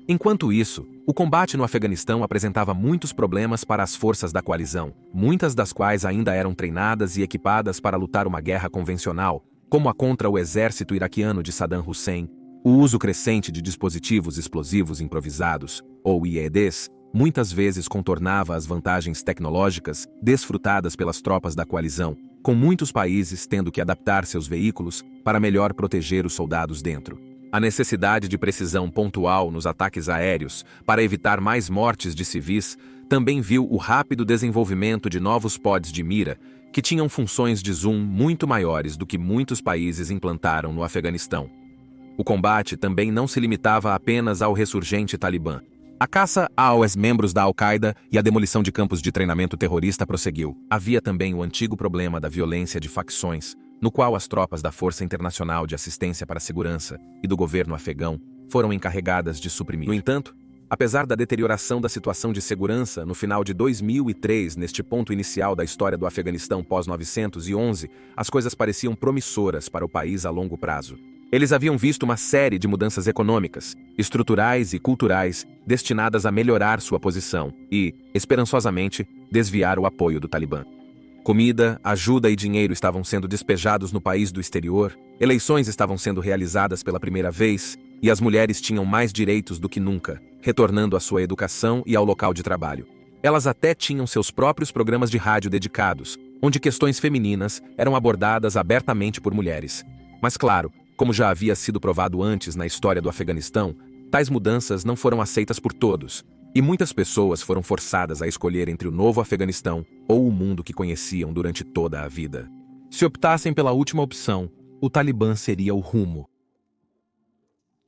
Enquanto isso, o combate no Afeganistão apresentava muitos problemas para as forças da coalizão, muitas das quais ainda eram treinadas e equipadas para lutar uma guerra convencional, como a contra o exército iraquiano de Saddam Hussein. O uso crescente de dispositivos explosivos improvisados, ou IEDs, muitas vezes contornava as vantagens tecnológicas desfrutadas pelas tropas da coalizão, com muitos países tendo que adaptar seus veículos para melhor proteger os soldados dentro. A necessidade de precisão pontual nos ataques aéreos para evitar mais mortes de civis também viu o rápido desenvolvimento de novos pods de mira que tinham funções de zoom muito maiores do que muitos países implantaram no Afeganistão. O combate também não se limitava apenas ao ressurgente Talibã. A caça aos membros da Al-Qaeda e a demolição de campos de treinamento terrorista prosseguiu. Havia também o antigo problema da violência de facções, no qual as tropas da Força Internacional de Assistência para a Segurança e do governo afegão foram encarregadas de suprimir. No entanto, apesar da deterioração da situação de segurança no final de 2003, neste ponto inicial da história do Afeganistão pós-911, as coisas pareciam promissoras para o país a longo prazo. Eles haviam visto uma série de mudanças econômicas, estruturais e culturais destinadas a melhorar sua posição e, esperançosamente, desviar o apoio do Talibã. Comida, ajuda e dinheiro estavam sendo despejados no país do exterior, eleições estavam sendo realizadas pela primeira vez e as mulheres tinham mais direitos do que nunca, retornando à sua educação e ao local de trabalho. Elas até tinham seus próprios programas de rádio dedicados, onde questões femininas eram abordadas abertamente por mulheres. Mas claro, como já havia sido provado antes na história do Afeganistão, tais mudanças não foram aceitas por todos, e muitas pessoas foram forçadas a escolher entre o novo Afeganistão ou o mundo que conheciam durante toda a vida. Se optassem pela última opção, o Talibã seria o rumo.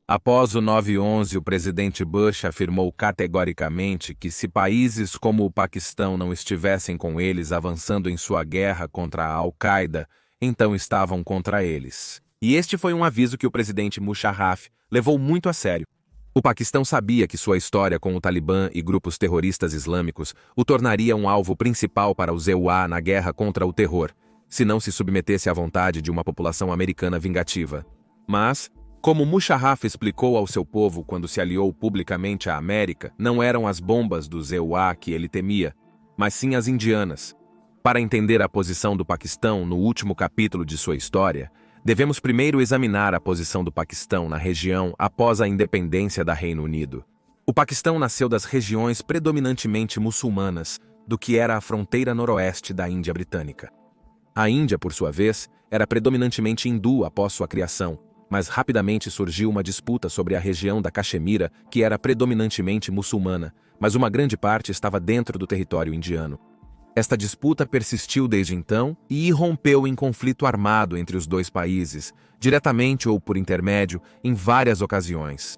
Após o 9/11, o presidente Bush afirmou categoricamente que se países como o Paquistão não estivessem com eles avançando em sua guerra contra a Al-Qaeda, então estavam contra eles. E este foi um aviso que o presidente Musharraf levou muito a sério. O Paquistão sabia que sua história com o Talibã e grupos terroristas islâmicos o tornaria um alvo principal para o ZEUA na guerra contra o terror, se não se submetesse à vontade de uma população americana vingativa. Mas, como Musharraf explicou ao seu povo quando se aliou publicamente à América, não eram as bombas do ZEUA que ele temia, mas sim as indianas. Para entender a posição do Paquistão no último capítulo de sua história, devemos primeiro examinar a posição do Paquistão na região após a independência da Reino Unido. O Paquistão nasceu das regiões predominantemente muçulmanas do que era a fronteira noroeste da Índia Britânica. A Índia, por sua vez, era predominantemente hindu após sua criação, mas rapidamente surgiu uma disputa sobre a região da Caxemira, que era predominantemente muçulmana, mas uma grande parte estava dentro do território indiano. Esta disputa persistiu desde então e irrompeu em conflito armado entre os dois países, diretamente ou por intermédio, em várias ocasiões.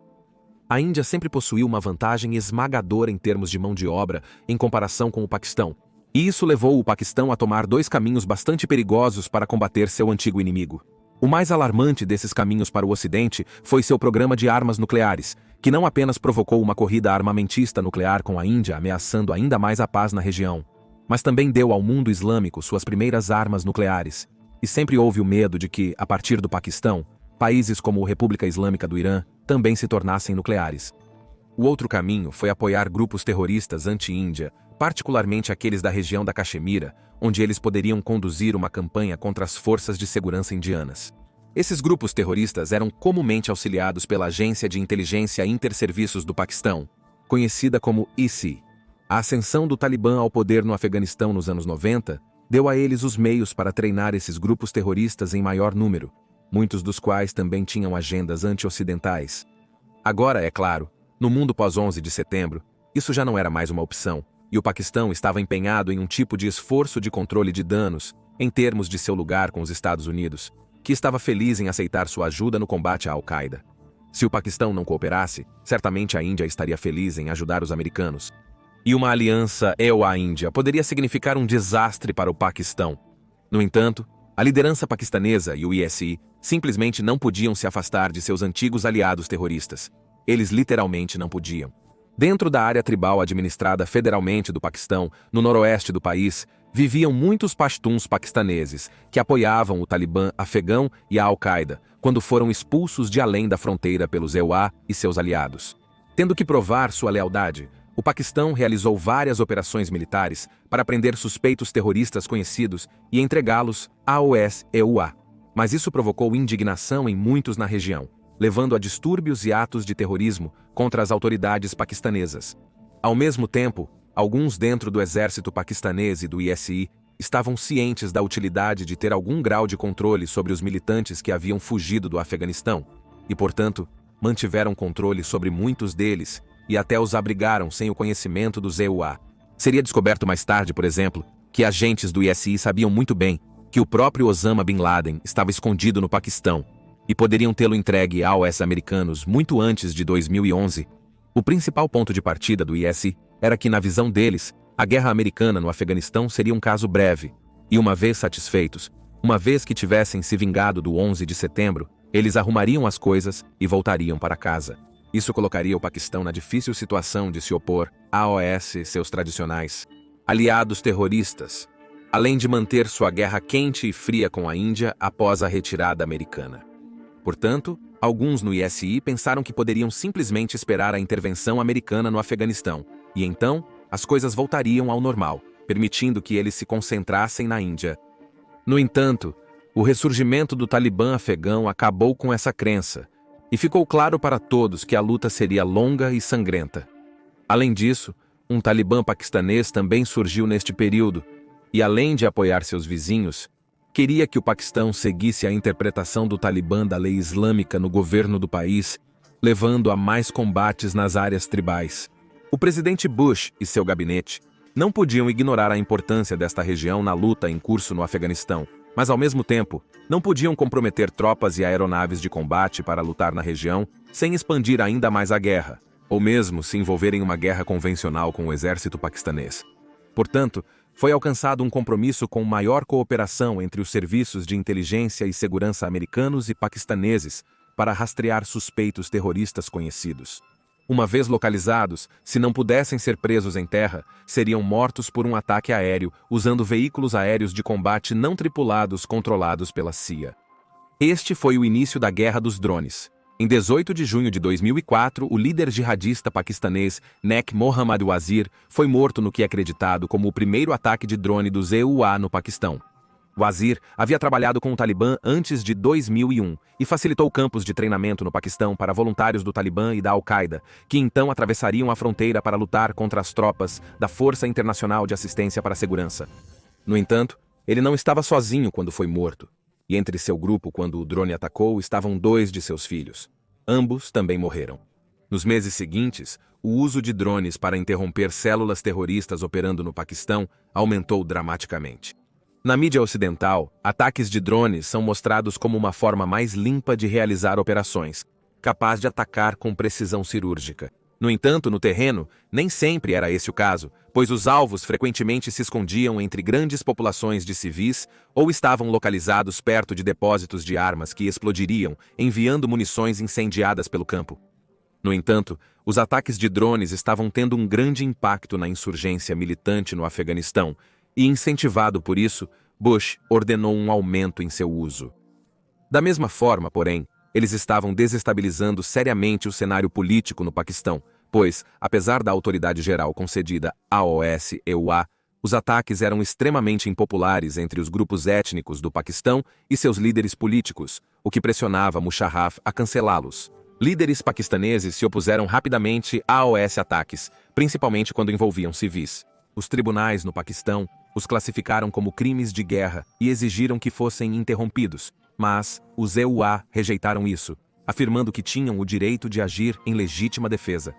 A Índia sempre possuiu uma vantagem esmagadora em termos de mão de obra em comparação com o Paquistão, e isso levou o Paquistão a tomar dois caminhos bastante perigosos para combater seu antigo inimigo. O mais alarmante desses caminhos para o Ocidente foi seu programa de armas nucleares, que não apenas provocou uma corrida armamentista nuclear com a Índia ameaçando ainda mais a paz na região, mas também deu ao mundo islâmico suas primeiras armas nucleares. E sempre houve o medo de que, a partir do Paquistão, países como a República Islâmica do Irã também se tornassem nucleares. O outro caminho foi apoiar grupos terroristas anti-Índia, particularmente aqueles da região da Caxemira, onde eles poderiam conduzir uma campanha contra as forças de segurança indianas. Esses grupos terroristas eram comumente auxiliados pela Agência de Inteligência Interserviços do Paquistão, conhecida como ISI. A ascensão do Talibã ao poder no Afeganistão nos anos 90 deu a eles os meios para treinar esses grupos terroristas em maior número, muitos dos quais também tinham agendas anti-ocidentais. Agora, é claro, no mundo pós-11 de setembro, isso já não era mais uma opção, e o Paquistão estava empenhado em um tipo de esforço de controle de danos, em termos de seu lugar com os Estados Unidos, que estava feliz em aceitar sua ajuda no combate à Al-Qaeda. Se o Paquistão não cooperasse, certamente a Índia estaria feliz em ajudar os americanos. E uma aliança EU-Índia poderia significar um desastre para o Paquistão. No entanto, a liderança paquistanesa e o ISI simplesmente não podiam se afastar de seus antigos aliados terroristas. Eles literalmente não podiam. Dentro da área tribal administrada federalmente do Paquistão, no noroeste do país, viviam muitos pashtuns paquistaneses que apoiavam o Talibã afegão e a Al-Qaeda quando foram expulsos de além da fronteira pelos EUA e seus aliados. Tendo que provar sua lealdade, o Paquistão realizou várias operações militares para prender suspeitos terroristas conhecidos e entregá-los aos EUA. Mas isso provocou indignação em muitos na região, levando a distúrbios e atos de terrorismo contra as autoridades paquistanesas. Ao mesmo tempo, alguns dentro do exército paquistanês e do ISI estavam cientes da utilidade de ter algum grau de controle sobre os militantes que haviam fugido do Afeganistão, e, portanto, mantiveram controle sobre muitos deles e até os abrigaram sem o conhecimento dos EUA. Seria descoberto mais tarde, por exemplo, que agentes do ISI sabiam muito bem que o próprio Osama Bin Laden estava escondido no Paquistão, e poderiam tê-lo entregue aos americanos muito antes de 2011. O principal ponto de partida do ISI era que, na visão deles, a guerra americana no Afeganistão seria um caso breve, e uma vez satisfeitos, uma vez que tivessem se vingado do 11 de setembro, eles arrumariam as coisas e voltariam para casa. Isso colocaria o Paquistão na difícil situação de se opor aos seus tradicionais aliados terroristas, além de manter sua guerra quente e fria com a Índia após a retirada americana. Portanto, alguns no ISI pensaram que poderiam simplesmente esperar a intervenção americana no Afeganistão, e então as coisas voltariam ao normal, permitindo que eles se concentrassem na Índia. No entanto, o ressurgimento do Talibã afegão acabou com essa crença, e ficou claro para todos que a luta seria longa e sangrenta. Além disso, um Talibã paquistanês também surgiu neste período, e além de apoiar seus vizinhos, queria que o Paquistão seguisse a interpretação do Talibã da lei islâmica no governo do país, levando a mais combates nas áreas tribais. O presidente Bush e seu gabinete não podiam ignorar a importância desta região na luta em curso no Afeganistão, mas ao mesmo tempo, não podiam comprometer tropas e aeronaves de combate para lutar na região sem expandir ainda mais a guerra, ou mesmo se envolver em uma guerra convencional com o exército paquistanês. Portanto, foi alcançado um compromisso com maior cooperação entre os serviços de inteligência e segurança americanos e paquistaneses para rastrear suspeitos terroristas conhecidos. Uma vez localizados, se não pudessem ser presos em terra, seriam mortos por um ataque aéreo usando veículos aéreos de combate não tripulados controlados pela CIA. Este foi o início da Guerra dos Drones. Em 18 de junho de 2004, o líder jihadista paquistanês Nek Mohammad Wazir foi morto no que é acreditado como o primeiro ataque de drone dos EUA no Paquistão. Wazir havia trabalhado com o Talibã antes de 2001 e facilitou campos de treinamento no Paquistão para voluntários do Talibã e da Al-Qaeda, que então atravessariam a fronteira para lutar contra as tropas da Força Internacional de Assistência para a Segurança. No entanto, ele não estava sozinho quando foi morto, e entre seu grupo, quando o drone atacou, estavam 2 de seus filhos. Ambos também morreram. Nos meses seguintes, o uso de drones para interromper células terroristas operando no Paquistão aumentou dramaticamente. Na mídia ocidental, ataques de drones são mostrados como uma forma mais limpa de realizar operações, capaz de atacar com precisão cirúrgica. No entanto, no terreno, nem sempre era esse o caso, pois os alvos frequentemente se escondiam entre grandes populações de civis ou estavam localizados perto de depósitos de armas que explodiriam, enviando munições incendiadas pelo campo. No entanto, os ataques de drones estavam tendo um grande impacto na insurgência militante no Afeganistão, e, incentivado por isso, Bush ordenou um aumento em seu uso. Da mesma forma, porém, eles estavam desestabilizando seriamente o cenário político no Paquistão, pois, apesar da autoridade geral concedida à OS-EUA, os ataques eram extremamente impopulares entre os grupos étnicos do Paquistão e seus líderes políticos, o que pressionava Musharraf a cancelá-los. Líderes paquistaneses se opuseram rapidamente a OS-ataques, principalmente quando envolviam civis. Os tribunais no Paquistão os classificaram como crimes de guerra e exigiram que fossem interrompidos, mas os EUA rejeitaram isso, afirmando que tinham o direito de agir em legítima defesa.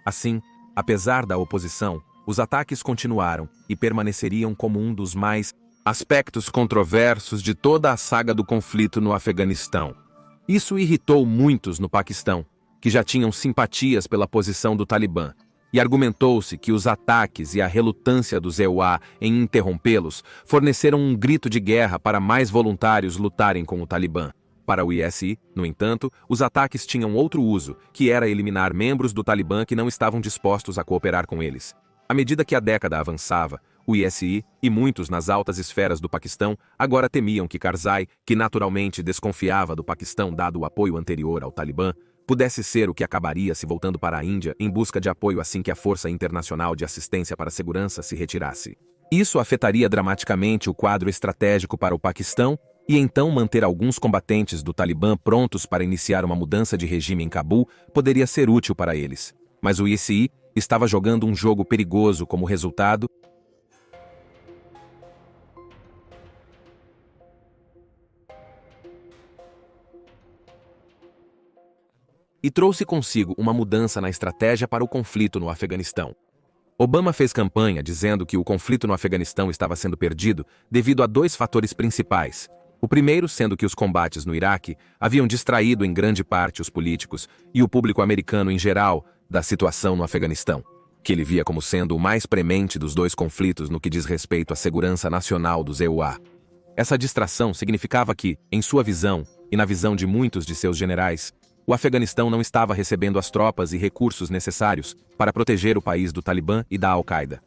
Assim, apesar da oposição, os ataques continuaram e permaneceriam como um dos mais aspectos controversos de toda a saga do conflito no Afeganistão. Isso irritou muitos no Paquistão, que já tinham simpatias pela posição do Talibã, e argumentou-se que os ataques e a relutância dos EUA em interrompê-los forneceram um grito de guerra para mais voluntários lutarem com o Talibã. Para o ISI, no entanto, os ataques tinham outro uso, que era eliminar membros do Talibã que não estavam dispostos a cooperar com eles. À medida que a década avançava, o ISI e muitos nas altas esferas do Paquistão agora temiam que Karzai, que naturalmente desconfiava do Paquistão dado o apoio anterior ao Talibã, pudesse ser o que acabaria se voltando para a Índia em busca de apoio assim que a Força Internacional de Assistência para a Segurança se retirasse. Isso afetaria dramaticamente o quadro estratégico para o Paquistão e então manter alguns combatentes do Talibã prontos para iniciar uma mudança de regime em Cabul poderia ser útil para eles. Mas o ISI estava jogando um jogo perigoso como resultado. E trouxe consigo uma mudança na estratégia para o conflito no Afeganistão. Obama fez campanha dizendo que o conflito no Afeganistão estava sendo perdido devido a 2 fatores principais. O primeiro sendo que os combates no Iraque haviam distraído em grande parte os políticos e o público americano em geral da situação no Afeganistão, que ele via como sendo o mais premente dos 2 conflitos no que diz respeito à segurança nacional dos EUA. Essa distração significava que, em sua visão e na visão de muitos de seus generais, o Afeganistão não estava recebendo as tropas e recursos necessários para proteger o país do Talibã e da Al-Qaeda.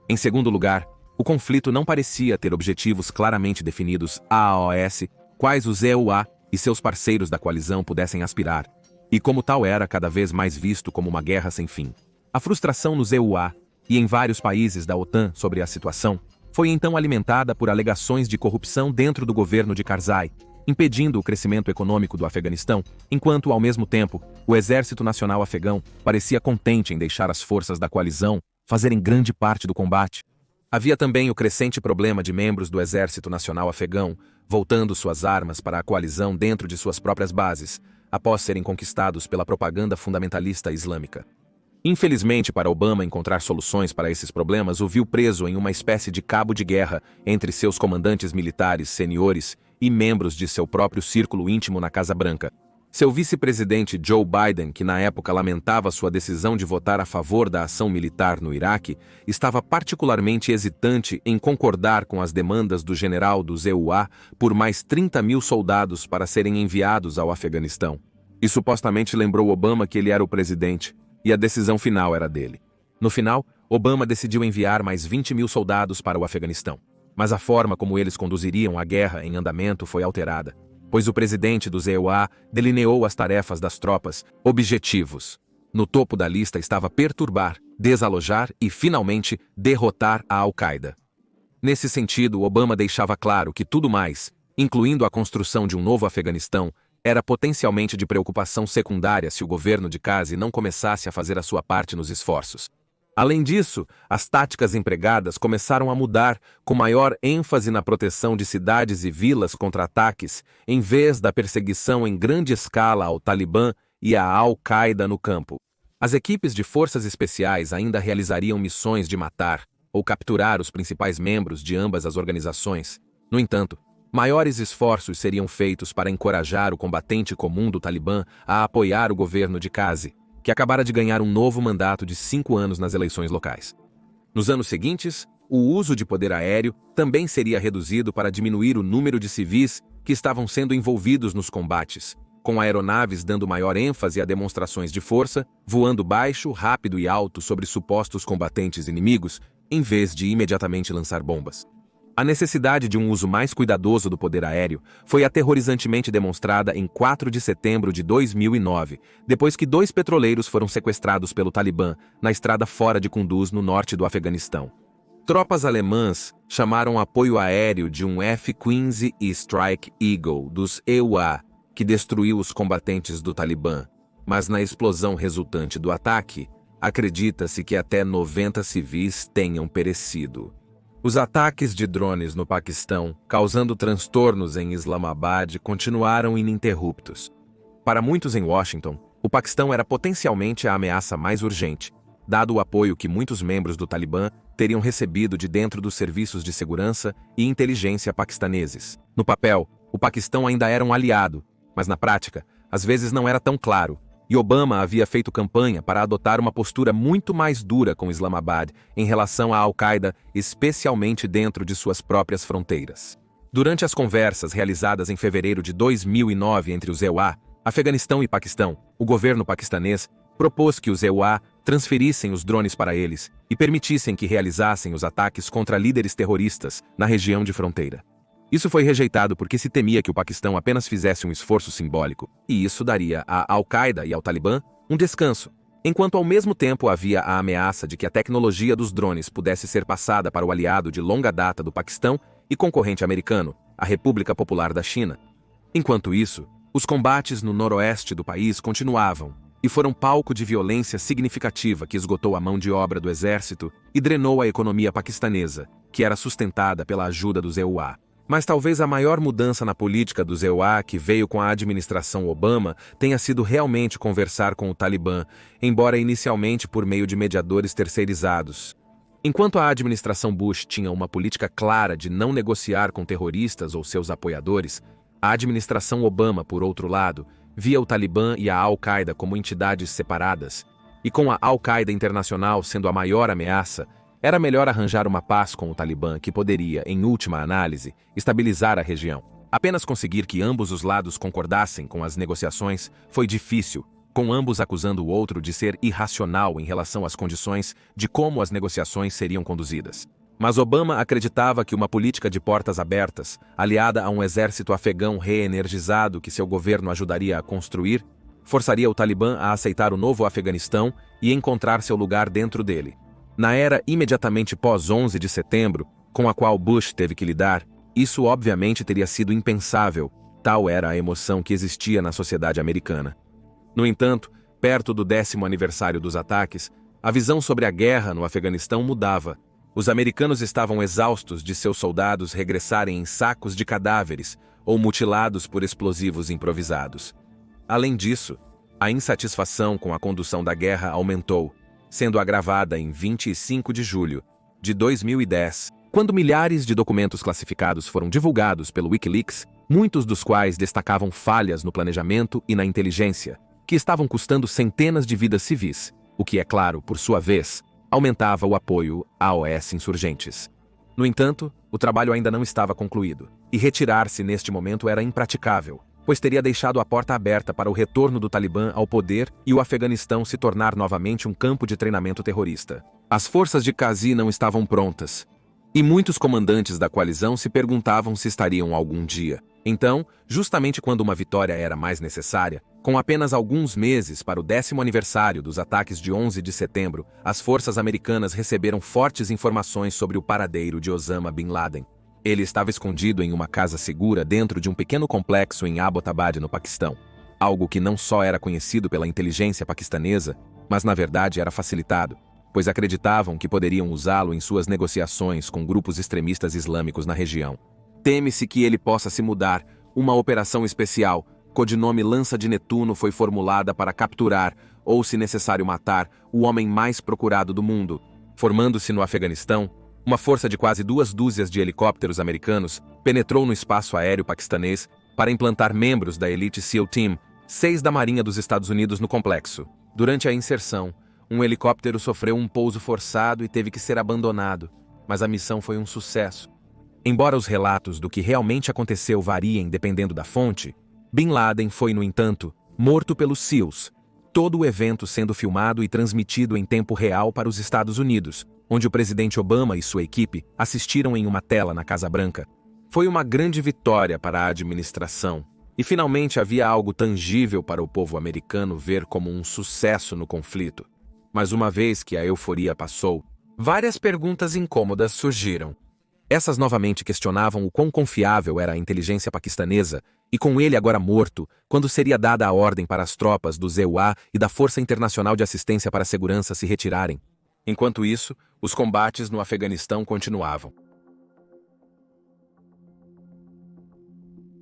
Em segundo lugar, o conflito não parecia ter objetivos claramente definidos à OAS, quais os EUA e seus parceiros da coalizão pudessem aspirar, e como tal era cada vez mais visto como uma guerra sem fim. A frustração nos EUA e em vários países da OTAN sobre a situação foi então alimentada por alegações de corrupção dentro do governo de Karzai, impedindo o crescimento econômico do Afeganistão, enquanto, ao mesmo tempo, o Exército Nacional Afegão parecia contente em deixar as forças da coalizão fazerem grande parte do combate. Havia também o crescente problema de membros do Exército Nacional Afegão voltando suas armas para a coalizão dentro de suas próprias bases, após serem conquistados pela propaganda fundamentalista islâmica. Infelizmente, para Obama encontrar soluções para esses problemas, o viu preso em uma espécie de cabo de guerra entre seus comandantes militares seniores e membros de seu próprio círculo íntimo na Casa Branca. Seu vice-presidente Joe Biden, que na época lamentava sua decisão de votar a favor da ação militar no Iraque, estava particularmente hesitante em concordar com as demandas do general dos EUA por mais 30 mil soldados para serem enviados ao Afeganistão. E supostamente lembrou Obama que ele era o presidente, e a decisão final era dele. No final, Obama decidiu enviar mais 20 mil soldados para o Afeganistão. Mas a forma como eles conduziriam a guerra em andamento foi alterada, pois o presidente dos EUA delineou as tarefas das tropas, objetivos. No topo da lista estava perturbar, desalojar e, finalmente, derrotar a Al-Qaeda. Nesse sentido, Obama deixava claro que tudo mais, incluindo a construção de um novo Afeganistão, era potencialmente de preocupação secundária se o governo de Karzai não começasse a fazer a sua parte nos esforços. Além disso, as táticas empregadas começaram a mudar, com maior ênfase na proteção de cidades e vilas contra ataques, em vez da perseguição em grande escala ao Talibã e à Al-Qaeda no campo. As equipes de forças especiais ainda realizariam missões de matar ou capturar os principais membros de ambas as organizações. No entanto, maiores esforços seriam feitos para encorajar o combatente comum do Talibã a apoiar o governo de Karzai, que acabara de ganhar um novo mandato de 5 anos nas eleições locais. Nos anos seguintes, o uso de poder aéreo também seria reduzido para diminuir o número de civis que estavam sendo envolvidos nos combates, com aeronaves dando maior ênfase a demonstrações de força, voando baixo, rápido e alto sobre supostos combatentes inimigos, em vez de imediatamente lançar bombas. A necessidade de um uso mais cuidadoso do poder aéreo foi aterrorizantemente demonstrada em 4 de setembro de 2009, depois que 2 petroleiros foram sequestrados pelo Talibã na estrada fora de Kunduz, no norte do Afeganistão. Tropas alemãs chamaram apoio aéreo de um F-15 e Strike Eagle dos EUA, que destruiu os combatentes do Talibã, mas na explosão resultante do ataque, acredita-se que até 90 civis tenham perecido. Os ataques de drones no Paquistão, causando transtornos em Islamabad, continuaram ininterruptos. Para muitos em Washington, o Paquistão era potencialmente a ameaça mais urgente, dado o apoio que muitos membros do Talibã teriam recebido de dentro dos serviços de segurança e inteligência paquistaneses. No papel, o Paquistão ainda era um aliado, mas na prática, às vezes não era tão claro, e Obama havia feito campanha para adotar uma postura muito mais dura com Islamabad em relação à Al-Qaeda, especialmente dentro de suas próprias fronteiras. Durante as conversas realizadas em fevereiro de 2009 entre os EUA, Afeganistão e Paquistão, o governo paquistanês propôs que os EUA transferissem os drones para eles e permitissem que realizassem os ataques contra líderes terroristas na região de fronteira. Isso foi rejeitado porque se temia que o Paquistão apenas fizesse um esforço simbólico, e isso daria à Al-Qaeda e ao Talibã um descanso, enquanto ao mesmo tempo havia a ameaça de que a tecnologia dos drones pudesse ser passada para o aliado de longa data do Paquistão e concorrente americano, a República Popular da China. Enquanto isso, os combates no noroeste do país continuavam, e foram palco de violência significativa que esgotou a mão de obra do exército e drenou a economia paquistanesa, que era sustentada pela ajuda dos EUA. Mas talvez a maior mudança na política dos EUA que veio com a administração Obama tenha sido realmente conversar com o Talibã, embora inicialmente por meio de mediadores terceirizados. Enquanto a administração Bush tinha uma política clara de não negociar com terroristas ou seus apoiadores, a administração Obama, por outro lado, via o Talibã e a Al-Qaeda como entidades separadas, e com a Al-Qaeda internacional sendo a maior ameaça, era melhor arranjar uma paz com o Talibã que poderia, em última análise, estabilizar a região. Apenas conseguir que ambos os lados concordassem com as negociações foi difícil, com ambos acusando o outro de ser irracional em relação às condições de como as negociações seriam conduzidas. Mas Obama acreditava que uma política de portas abertas, aliada a um exército afegão reenergizado que seu governo ajudaria a construir, forçaria o Talibã a aceitar o novo Afeganistão e encontrar seu lugar dentro dele. Na era imediatamente pós-11 de setembro, com a qual Bush teve que lidar, isso obviamente teria sido impensável, tal era a emoção que existia na sociedade americana. No entanto, perto do 10º aniversário dos ataques, a visão sobre a guerra no Afeganistão mudava. Os americanos estavam exaustos de seus soldados regressarem em sacos de cadáveres ou mutilados por explosivos improvisados. Além disso, a insatisfação com a condução da guerra aumentou, sendo agravada em 25 de julho de 2010, quando milhares de documentos classificados foram divulgados pelo Wikileaks, muitos dos quais destacavam falhas no planejamento e na inteligência, que estavam custando centenas de vidas civis, o que, é claro, por sua vez, aumentava o apoio aos insurgentes. No entanto, o trabalho ainda não estava concluído, e retirar-se neste momento era impraticável, pois teria deixado a porta aberta para o retorno do Talibã ao poder e o Afeganistão se tornar novamente um campo de treinamento terrorista. As forças de Karzai não estavam prontas, e muitos comandantes da coalizão se perguntavam se estariam algum dia. Então, justamente quando uma vitória era mais necessária, Com apenas alguns meses para o 10º aniversário dos ataques de 11 de setembro, as forças americanas receberam fortes informações sobre o paradeiro de Osama Bin Laden. Ele estava escondido em uma casa segura dentro de um pequeno complexo em Abbottabad, no Paquistão. Algo que não só era conhecido pela inteligência paquistanesa, mas na verdade era facilitado, pois acreditavam que poderiam usá-lo em suas negociações com grupos extremistas islâmicos na região. Teme-se que ele possa se mudar. Uma operação especial, codinome Lança de Netuno, foi formulada para capturar, ou se necessário matar, o homem mais procurado do mundo. Formando-se no Afeganistão, uma força de quase 2 dúzias de helicópteros americanos penetrou no espaço aéreo paquistanês para implantar membros da Elite SEAL Team, 6 da Marinha dos Estados Unidos, no complexo. Durante a inserção, um helicóptero sofreu um pouso forçado e teve que ser abandonado, mas a missão foi um sucesso. Embora os relatos do que realmente aconteceu variem dependendo da fonte, Bin Laden foi, no entanto, morto pelos SEALs, todo o evento sendo filmado e transmitido em tempo real para os Estados Unidos, onde o presidente Obama e sua equipe assistiram em uma tela na Casa Branca. Foi uma grande vitória para a administração, e finalmente havia algo tangível para o povo americano ver como um sucesso no conflito. Mas uma vez que a euforia passou, várias perguntas incômodas surgiram. Essas novamente questionavam o quão confiável era a inteligência paquistanesa, e com ele agora morto, quando seria dada a ordem para as tropas do ZEUA e da Força Internacional de Assistência para a Segurança se retirarem. Enquanto isso, os combates no Afeganistão continuavam.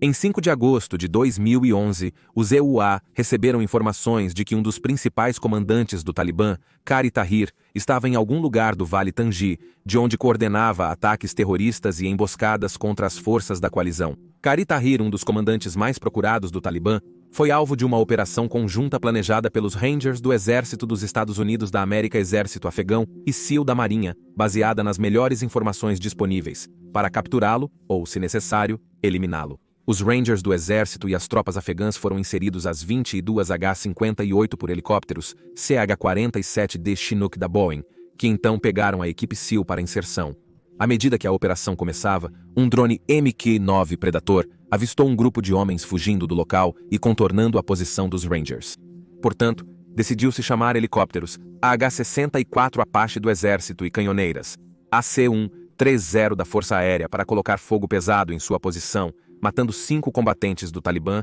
Em 5 de agosto de 2011, os EUA receberam informações de que um dos principais comandantes do Talibã, Qari Tahir, estava em algum lugar do Vale Tangi, de onde coordenava ataques terroristas e emboscadas contra as forças da coalizão. Qari Tahir, um dos comandantes mais procurados do Talibã, foi alvo de uma operação conjunta planejada pelos Rangers do Exército dos Estados Unidos da América, Exército Afegão e SEAL da Marinha, baseada nas melhores informações disponíveis, para capturá-lo ou, se necessário, eliminá-lo. Os Rangers do Exército e as tropas afegãs foram inseridos às 22 H-58 por helicópteros CH-47D Chinook da Boeing, que então pegaram a equipe SEAL para a inserção. À medida que a operação começava, um drone Mk-9 Predator avistou um grupo de homens fugindo do local e contornando a posição dos Rangers. Portanto, decidiu-se chamar helicópteros AH-64 Apache do Exército e canhoneiras AC-130 da Força Aérea para colocar fogo pesado em sua posição, matando 5 combatentes do Talibã.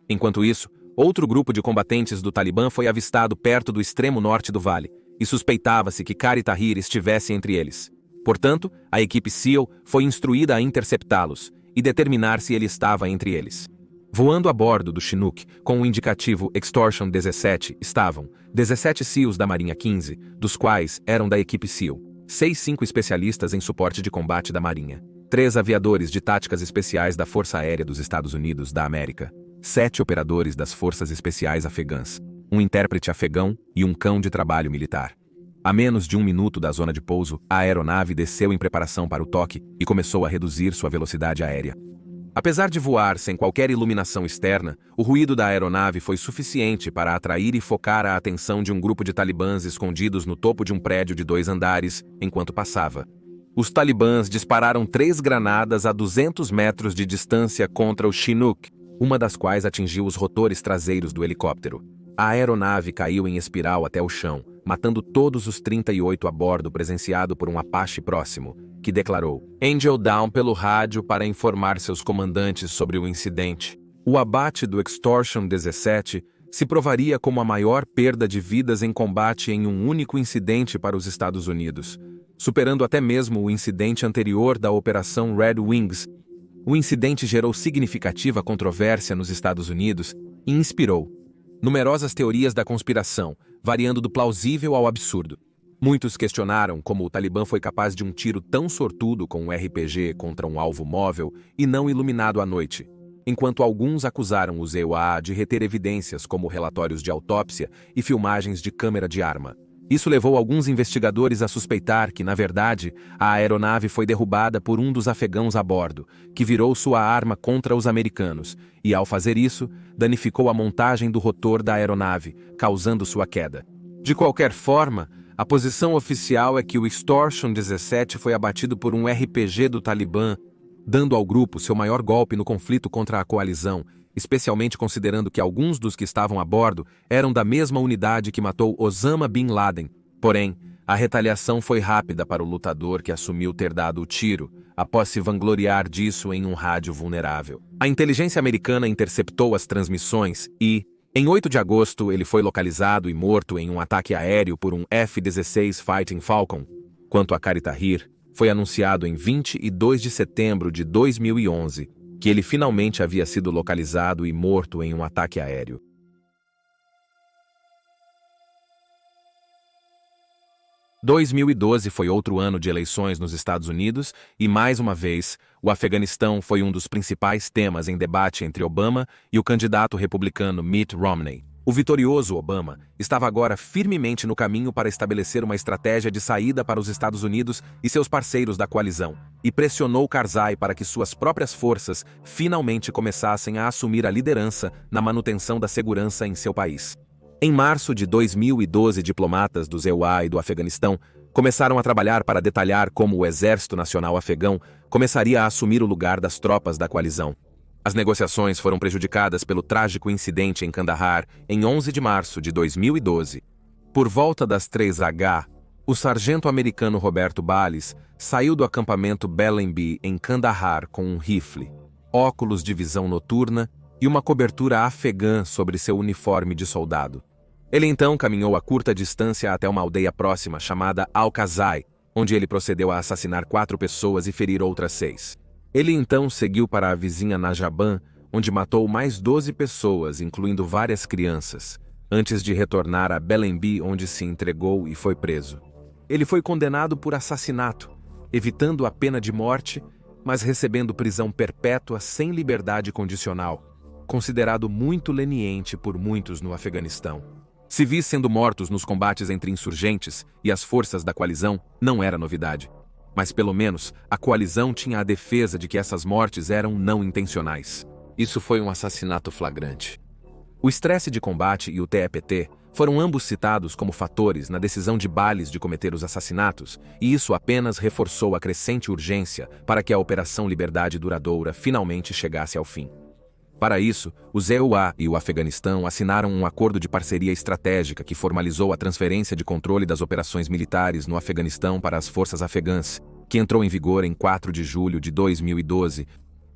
Enquanto isso, outro grupo de combatentes do Talibã foi avistado perto do extremo norte do vale, e suspeitava-se que Qari Tahir estivesse entre eles. Portanto, a equipe SEAL foi instruída a interceptá-los e determinar se ele estava entre eles. Voando a bordo do Chinook, com o indicativo Extortion 17, estavam 17 SEALs da Marinha 15, dos quais eram da equipe SEAL, 5 especialistas em suporte de combate da Marinha, 3 aviadores de táticas especiais da Força Aérea dos Estados Unidos da América, 7 operadores das Forças Especiais Afegãs, um intérprete afegão e um cão de trabalho militar. A menos de 1 minuto da zona de pouso, a aeronave desceu em preparação para o toque e começou a reduzir sua velocidade aérea. Apesar de voar sem qualquer iluminação externa, o ruído da aeronave foi suficiente para atrair e focar a atenção de um grupo de talibãs escondidos no topo de um prédio de 2 andares enquanto passava. Os talibãs dispararam 3 granadas a 200 metros de distância contra o Chinook, uma das quais atingiu os rotores traseiros do helicóptero. A aeronave caiu em espiral até o chão, matando todos os 38 a bordo, presenciado por um Apache próximo, que declarou Angel Down pelo rádio para informar seus comandantes sobre o incidente. O abate do Extortion 17 se provaria como a maior perda de vidas em combate em um único incidente para os Estados Unidos, superando até mesmo o incidente anterior da Operação Red Wings. O incidente gerou significativa controvérsia nos Estados Unidos e inspirou numerosas teorias da conspiração, variando do plausível ao absurdo. Muitos questionaram como o Talibã foi capaz de um tiro tão sortudo com um RPG contra um alvo móvel e não iluminado à noite, enquanto alguns acusaram os EUA de reter evidências como relatórios de autópsia e filmagens de câmera de arma. Isso levou alguns investigadores a suspeitar que, na verdade, a aeronave foi derrubada por um dos afegãos a bordo, que virou sua arma contra os americanos, e, ao fazer isso, danificou a montagem do rotor da aeronave, causando sua queda. De qualquer forma, a posição oficial é que o Extortion 17 foi abatido por um RPG do Talibã, dando ao grupo seu maior golpe no conflito contra a coalizão especialmente considerando que alguns dos que estavam a bordo eram da mesma unidade que matou Osama Bin Laden. Porém, a retaliação foi rápida para o lutador que assumiu ter dado o tiro, após se vangloriar disso em um rádio vulnerável. A inteligência americana interceptou as transmissões e, em 8 de agosto, ele foi localizado e morto em um ataque aéreo por um F-16 Fighting Falcon. Quanto a Kari Tahir, foi anunciado em 22 de setembro de 2011 que ele finalmente havia sido localizado e morto em um ataque aéreo. – 2012 foi outro ano de eleições nos Estados Unidos e, mais uma vez, o Afeganistão foi um dos principais temas em debate entre Obama e o candidato republicano Mitt Romney. O vitorioso Obama estava agora firmemente no caminho para estabelecer uma estratégia de saída para os Estados Unidos e seus parceiros da coalizão, e pressionou Karzai para que suas próprias forças finalmente começassem a assumir a liderança na manutenção da segurança em seu país. Em março de 2012, diplomatas do EUA e do Afeganistão começaram a trabalhar para detalhar como o Exército Nacional Afegão começaria a assumir o lugar das tropas da coalizão. As negociações foram prejudicadas pelo trágico incidente em Kandahar em 11 de março de 2012. Por volta das 3h, o sargento americano Roberto Bales saiu do acampamento Bellenby em Kandahar com um rifle, óculos de visão noturna e uma cobertura afegã sobre seu uniforme de soldado. Ele então caminhou a curta distância até uma aldeia próxima chamada Al-Qazai, onde ele procedeu a assassinar 4 pessoas e ferir outras 6. Ele então seguiu para a vizinha Najaban, onde matou mais 12 pessoas, incluindo várias crianças, antes de retornar a Bellenby, onde se entregou e foi preso. Ele foi condenado por assassinato, evitando a pena de morte, mas recebendo prisão perpétua sem liberdade condicional, considerado muito leniente por muitos no Afeganistão. Civis sendo mortos nos combates entre insurgentes e as forças da coalizão não era novidade. Mas pelo menos a coalizão tinha a defesa de que essas mortes eram não intencionais. Isso foi um assassinato flagrante. O estresse de combate e o TEPT foram ambos citados como fatores na decisão de Bales de cometer os assassinatos, e isso apenas reforçou a crescente urgência para que a Operação Liberdade Duradoura finalmente chegasse ao fim. Para isso, os EUA e o Afeganistão assinaram um acordo de parceria estratégica que formalizou a transferência de controle das operações militares no Afeganistão para as forças afegãs, que entrou em vigor em 4 de julho de 2012.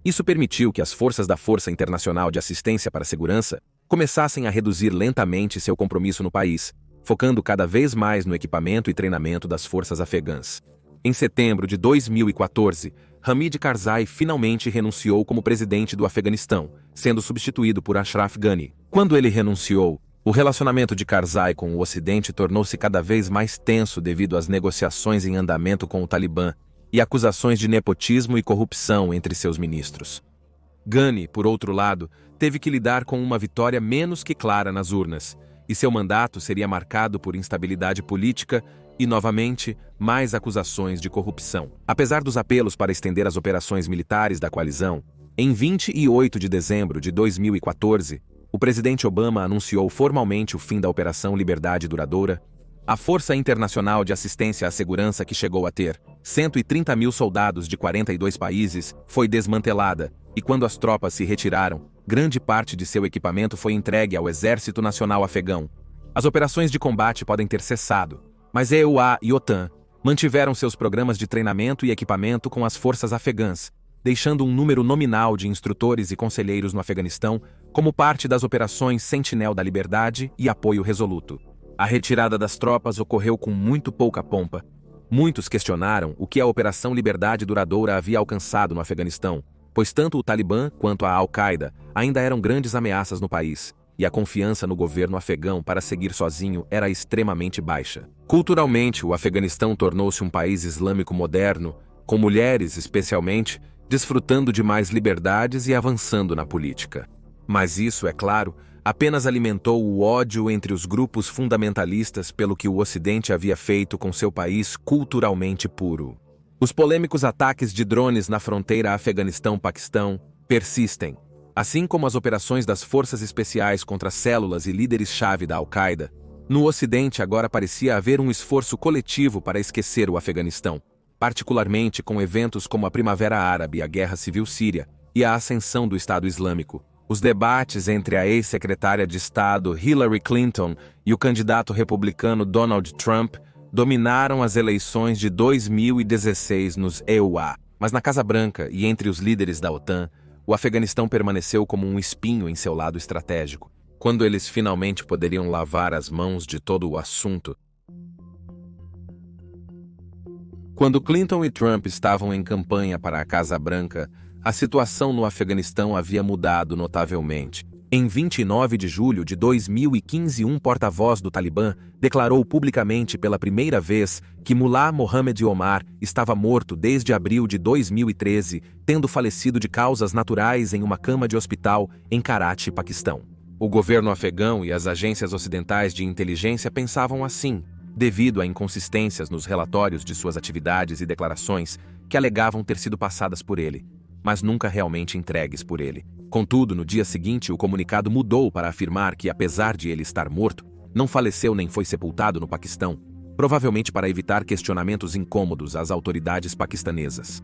Isso permitiu que as forças da Força Internacional de Assistência para a Segurança começassem a reduzir lentamente seu compromisso no país, focando cada vez mais no equipamento e treinamento das forças afegãs. Em setembro de 2014, Hamid Karzai finalmente renunciou como presidente do Afeganistão, sendo substituído por Ashraf Ghani. Quando ele renunciou, o relacionamento de Karzai com o Ocidente tornou-se cada vez mais tenso devido às negociações em andamento com o Talibã e acusações de nepotismo e corrupção entre seus ministros. Ghani, por outro lado, teve que lidar com uma vitória menos que clara nas urnas, e seu mandato seria marcado por instabilidade política e, novamente, mais acusações de corrupção. Apesar dos apelos para estender as operações militares da coalizão, em 28 de dezembro de 2014, o presidente Obama anunciou formalmente o fim da Operação Liberdade Duradoura. A Força Internacional de Assistência à Segurança, que chegou a ter 130 mil soldados de 42 países, foi desmantelada, e quando as tropas se retiraram, grande parte de seu equipamento foi entregue ao Exército Nacional Afegão. As operações de combate podem ter cessado, mas EUA e OTAN mantiveram seus programas de treinamento e equipamento com as forças afegãs, deixando um número nominal de instrutores e conselheiros no Afeganistão como parte das operações Sentinel da Liberdade e Apoio Resoluto. A retirada das tropas ocorreu com muito pouca pompa. Muitos questionaram o que a Operação Liberdade Duradoura havia alcançado no Afeganistão, pois tanto o Talibã quanto a Al-Qaeda ainda eram grandes ameaças no país, e a confiança no governo afegão para seguir sozinho era extremamente baixa. Culturalmente, o Afeganistão tornou-se um país islâmico moderno, com mulheres, especialmente, desfrutando de mais liberdades e avançando na política. Mas isso, é claro, apenas alimentou o ódio entre os grupos fundamentalistas pelo que o Ocidente havia feito com seu país culturalmente puro. Os polêmicos ataques de drones na fronteira Afeganistão-Paquistão persistem, assim como as operações das forças especiais contra células e líderes-chave da Al-Qaeda. No Ocidente agora parecia haver um esforço coletivo para esquecer o Afeganistão, particularmente com eventos como a Primavera Árabe, a Guerra Civil Síria e a ascensão do Estado Islâmico. Os debates entre a ex-secretária de Estado Hillary Clinton e o candidato republicano Donald Trump dominaram as eleições de 2016 nos EUA. Mas na Casa Branca e entre os líderes da OTAN, o Afeganistão permaneceu como um espinho em seu lado estratégico. Quando eles finalmente poderiam lavar as mãos de todo o assunto? Quando Clinton e Trump estavam em campanha para a Casa Branca, a situação no Afeganistão havia mudado notavelmente. Em 29 de julho de 2015, um porta-voz do Talibã declarou publicamente pela primeira vez que Mullah Mohammed Omar estava morto desde abril de 2013, tendo falecido de causas naturais em uma cama de hospital em Karachi, Paquistão. O governo afegão e as agências ocidentais de inteligência pensavam assim, devido a inconsistências nos relatórios de suas atividades e declarações que alegavam ter sido passadas por ele, mas nunca realmente entregues por ele. Contudo, no dia seguinte, o comunicado mudou para afirmar que, apesar de ele estar morto, não faleceu nem foi sepultado no Paquistão, provavelmente para evitar questionamentos incômodos às autoridades paquistanesas.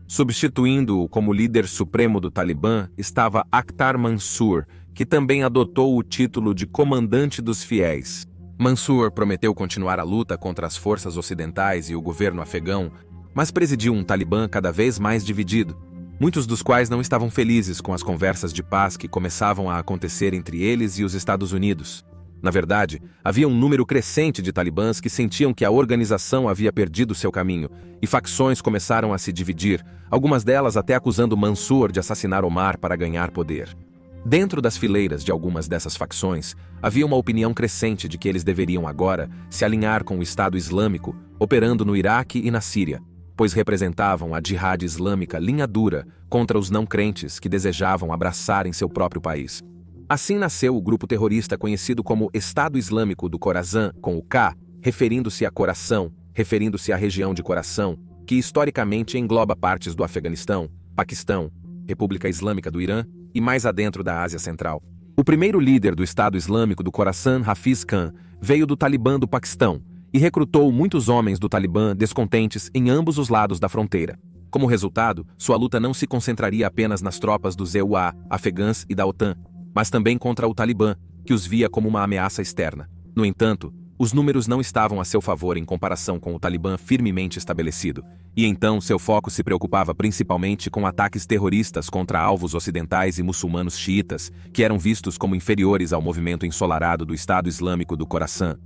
Substituindo-o como líder supremo do Talibã estava Akhtar Mansour, que também adotou o título de comandante dos fiéis. Mansour prometeu continuar a luta contra as forças ocidentais e o governo afegão, mas presidiu um Talibã cada vez mais dividido, muitos dos quais não estavam felizes com as conversas de paz que começavam a acontecer entre eles e os Estados Unidos. Na verdade, havia um número crescente de talibãs que sentiam que a organização havia perdido seu caminho, e facções começaram a se dividir, algumas delas até acusando Mansour de assassinar Omar para ganhar poder. Dentro das fileiras de algumas dessas facções, havia uma opinião crescente de que eles deveriam agora se alinhar com o Estado Islâmico, operando no Iraque e na Síria, pois representavam a Jihad Islâmica linha dura contra os não-crentes que desejavam abraçar em seu próprio país. Assim nasceu o grupo terrorista conhecido como Estado Islâmico do Khorasan, com o K, referindo-se a Coração, referindo-se à região de Coração, que historicamente engloba partes do Afeganistão, Paquistão, República Islâmica do Irã e mais adentro da Ásia Central. O primeiro líder do Estado Islâmico do Khorasan, Hafiz Khan, veio do Talibã do Paquistão e recrutou muitos homens do Talibã descontentes em ambos os lados da fronteira. Como resultado, sua luta não se concentraria apenas nas tropas dos EUA, afegãs e da OTAN, mas também contra o Talibã, que os via como uma ameaça externa. No entanto, os números não estavam a seu favor em comparação com o Talibã firmemente estabelecido, e então seu foco se preocupava principalmente com ataques terroristas contra alvos ocidentais e muçulmanos xiitas, que eram vistos como inferiores ao movimento ensolarado do Estado Islâmico do Khorasan.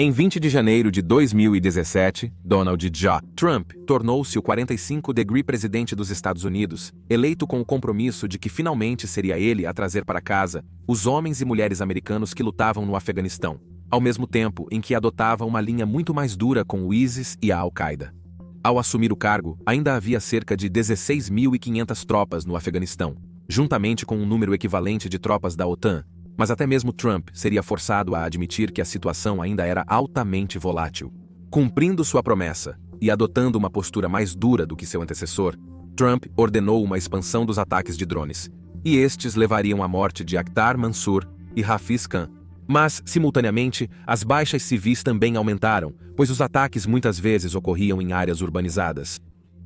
Em 20 de janeiro de 2017, Donald J. Trump tornou-se o 45º presidente dos Estados Unidos, eleito com o compromisso de que finalmente seria ele a trazer para casa os homens e mulheres americanos que lutavam no Afeganistão, ao mesmo tempo em que adotava uma linha muito mais dura com o ISIS e a Al-Qaeda. Ao assumir o cargo, ainda havia cerca de 16.500 tropas no Afeganistão, juntamente com um número equivalente de tropas da OTAN, mas até mesmo Trump seria forçado a admitir que a situação ainda era altamente volátil. Cumprindo sua promessa e adotando uma postura mais dura do que seu antecessor, Trump ordenou uma expansão dos ataques de drones, e estes levariam à morte de Akhtar Mansour e Hafiz Khan. Mas, simultaneamente, as baixas civis também aumentaram, pois os ataques muitas vezes ocorriam em áreas urbanizadas.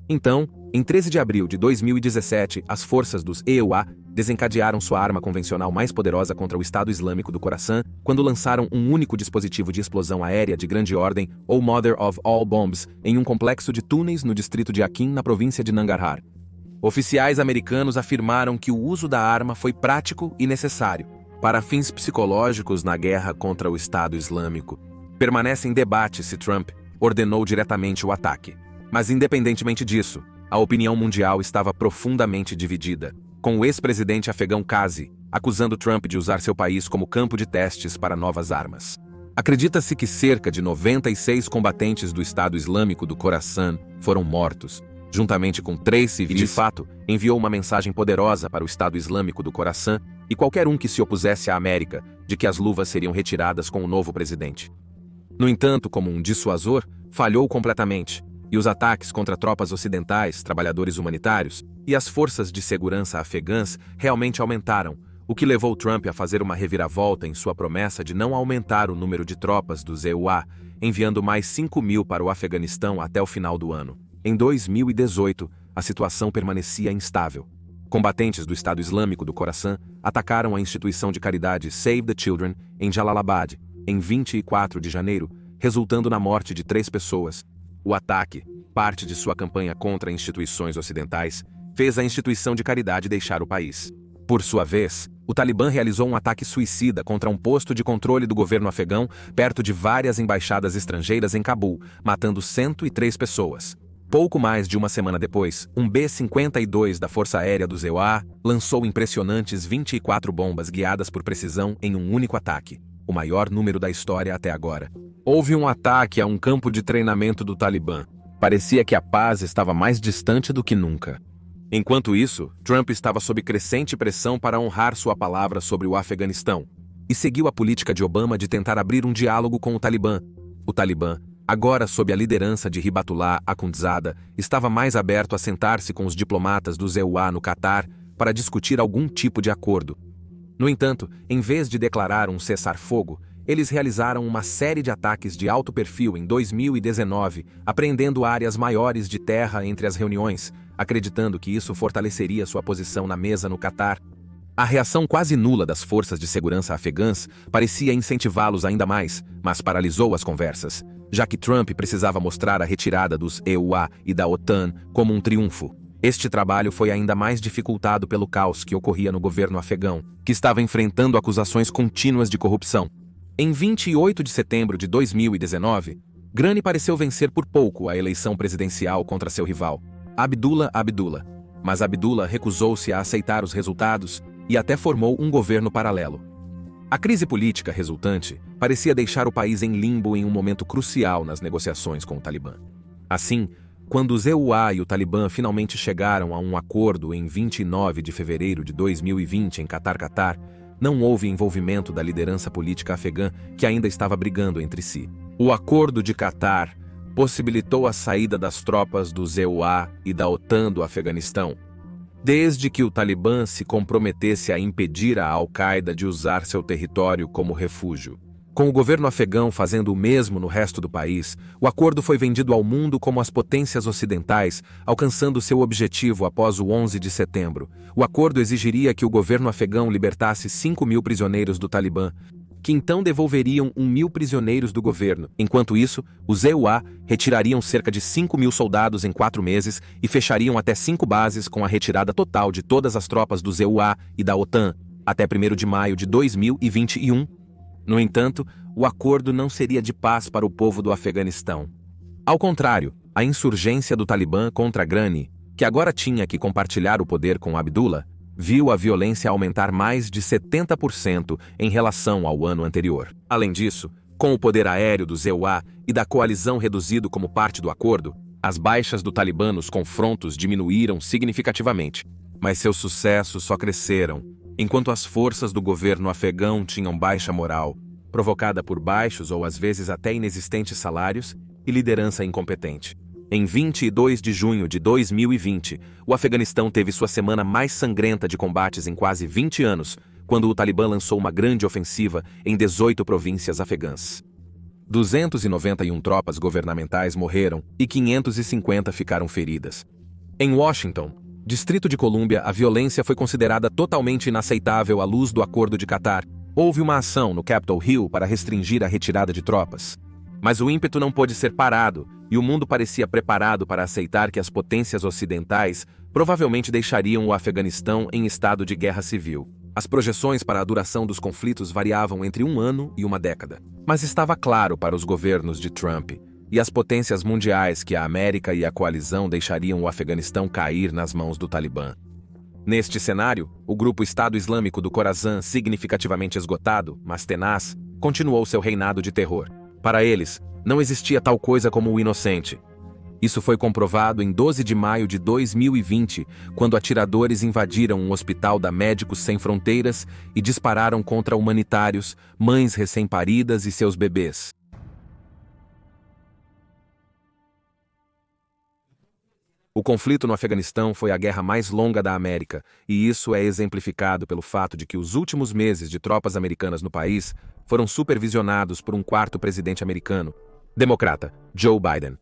Então, em 13 de abril de 2017, as forças dos EUA desencadearam sua arma convencional mais poderosa contra o Estado Islâmico do Khorasan quando lançaram um único dispositivo de explosão aérea de grande ordem, ou Mother of All Bombs, em um complexo de túneis no distrito de Akin, na província de Nangarhar. Oficiais americanos afirmaram que o uso da arma foi prático e necessário para fins psicológicos na guerra contra o Estado Islâmico. Permanece em debate se Trump ordenou diretamente o ataque. Mas independentemente disso, a opinião mundial estava profundamente dividida, com o ex-presidente afegão Kazi acusando Trump de usar seu país como campo de testes para novas armas. Acredita-se que cerca de 96 combatentes do Estado Islâmico do Khorasan foram mortos, juntamente com 3 civis. E, de fato, enviou uma mensagem poderosa para o Estado Islâmico do Khorasan e qualquer um que se opusesse à América de que as luvas seriam retiradas com o novo presidente. No entanto, como um dissuasor, falhou completamente, e os ataques contra tropas ocidentais, trabalhadores humanitários e as forças de segurança afegãs realmente aumentaram, o que levou Trump a fazer uma reviravolta em sua promessa de não aumentar o número de tropas dos EUA, enviando mais 5.000 para o Afeganistão até o final do ano. Em 2018, a situação permanecia instável. Combatentes do Estado Islâmico do Khorasan atacaram a instituição de caridade Save the Children em Jalalabad, em 24 de janeiro, resultando na morte de 3 pessoas. O ataque, parte de sua campanha contra instituições ocidentais, fez a instituição de caridade deixar o país. Por sua vez, o Talibã realizou um ataque suicida contra um posto de controle do governo afegão perto de várias embaixadas estrangeiras em Cabul, matando 103 pessoas. Pouco mais de uma semana depois, um B-52 da Força Aérea do ZEUA lançou impressionantes 24 bombas guiadas por precisão em um único ataque, o maior número da história até agora. Houve um ataque a um campo de treinamento do Talibã. Parecia que a paz estava mais distante do que nunca. Enquanto isso, Trump estava sob crescente pressão para honrar sua palavra sobre o Afeganistão e seguiu a política de Obama de tentar abrir um diálogo com o Talibã. O Talibã, agora sob a liderança de Hibatullah Akhundzada, estava mais aberto a sentar-se com os diplomatas do ZEUA no Catar para discutir algum tipo de acordo. No entanto, em vez de declarar um cessar-fogo, eles realizaram uma série de ataques de alto perfil em 2019, apreendendo áreas maiores de terra entre as reuniões, acreditando que isso fortaleceria sua posição na mesa no Catar. A reação quase nula das forças de segurança afegãs parecia incentivá-los ainda mais, mas paralisou as conversas, já que Trump precisava mostrar a retirada dos EUA e da OTAN como um triunfo. Este trabalho foi ainda mais dificultado pelo caos que ocorria no governo afegão, que estava enfrentando acusações contínuas de corrupção. Em 28 de setembro de 2019, Ghani pareceu vencer por pouco a eleição presidencial contra seu rival, Abdullah Abdullah, mas Abdullah recusou-se a aceitar os resultados e até formou um governo paralelo. A crise política resultante parecia deixar o país em limbo em um momento crucial nas negociações com o Talibã. Assim, quando os EUA e o Talibã finalmente chegaram a um acordo em 29 de fevereiro de 2020 em Catar, não houve envolvimento da liderança política afegã que ainda estava brigando entre si. O acordo de Catar possibilitou a saída das tropas do ZEUA e da OTAN do Afeganistão, desde que o Talibã se comprometesse a impedir a Al-Qaeda de usar seu território como refúgio. Com o governo afegão fazendo o mesmo no resto do país, o acordo foi vendido ao mundo como as potências ocidentais, alcançando seu objetivo após o 11 de setembro. O acordo exigiria que o governo afegão libertasse 5.000 prisioneiros do Talibã, que então devolveriam 1.000 prisioneiros do governo. Enquanto isso, os EUA retirariam cerca de 5.000 soldados em 4 meses e fechariam até 5 bases com a retirada total de todas as tropas dos EUA e da OTAN, até 1º de maio de 2021. No entanto, o acordo não seria de paz para o povo do Afeganistão. Ao contrário, a insurgência do Talibã contra Ghani, que agora tinha que compartilhar o poder com Abdullah, viu a violência aumentar mais de 70% em relação ao ano anterior. Além disso, com o poder aéreo do ZEUA e da coalizão reduzido como parte do acordo, as baixas do Talibã nos confrontos diminuíram significativamente, mas seus sucessos só cresceram, enquanto as forças do governo afegão tinham baixa moral, provocada por baixos ou às vezes até inexistentes salários e liderança incompetente. Em 22 de junho de 2020, o Afeganistão teve sua semana mais sangrenta de combates em quase 20 anos, quando o Talibã lançou uma grande ofensiva em 18 províncias afegãs. 291 tropas governamentais morreram e 550 ficaram feridas. Em Washington, Distrito de Colômbia, a violência foi considerada totalmente inaceitável à luz do Acordo de Catar. Houve uma ação no Capitol Hill para restringir a retirada de tropas. Mas o ímpeto não pôde ser parado, e o mundo parecia preparado para aceitar que as potências ocidentais provavelmente deixariam o Afeganistão em estado de guerra civil. As projeções para a duração dos conflitos variavam entre 1 ano e 1 década. Mas estava claro para os governos de Trump e as potências mundiais que a América e a coalizão deixariam o Afeganistão cair nas mãos do Talibã. Neste cenário, o grupo Estado Islâmico do Khorasan, significativamente esgotado, mas tenaz, continuou seu reinado de terror. Para eles, não existia tal coisa como o inocente. Isso foi comprovado em 12 de maio de 2020, quando atiradores invadiram um hospital da Médicos Sem Fronteiras e dispararam contra humanitários, mães recém-paridas e seus bebês. O conflito no Afeganistão foi a guerra mais longa da América, e isso é exemplificado pelo fato de que os últimos meses de tropas americanas no país foram supervisionados por um 4º presidente americano, democrata, Joe Biden.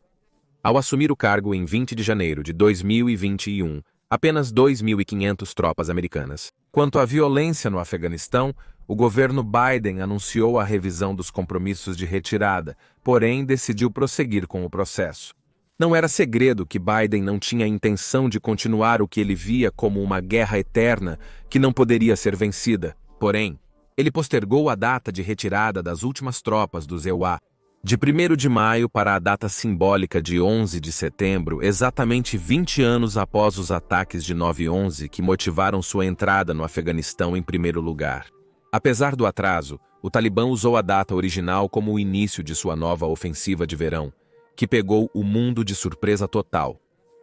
Ao assumir o cargo em 20 de janeiro de 2021, apenas 2.500 tropas americanas. Quanto à violência no Afeganistão, o governo Biden anunciou a revisão dos compromissos de retirada, porém decidiu prosseguir com o processo. Não era segredo que Biden não tinha a intenção de continuar o que ele via como uma guerra eterna que não poderia ser vencida. Porém, ele postergou a data de retirada das últimas tropas dos EUA, de 1º de maio para a data simbólica de 11 de setembro, exatamente 20 anos após os ataques de 9/11 que motivaram sua entrada no Afeganistão em primeiro lugar. Apesar do atraso, o Talibã usou a data original como o início de sua nova ofensiva de verão, que pegou o mundo de surpresa total.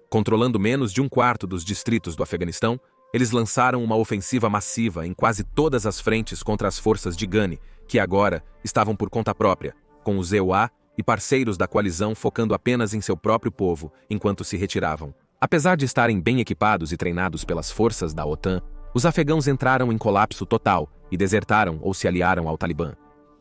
Controlando menos de 1/4 dos distritos do Afeganistão, eles lançaram uma ofensiva massiva em quase todas as frentes contra as forças de Ghani, que agora estavam por conta própria, com os EUA e parceiros da coalizão focando apenas em seu próprio povo enquanto se retiravam. Apesar de estarem bem equipados e treinados pelas forças da OTAN, os afegãos entraram em colapso total e desertaram ou se aliaram ao Talibã.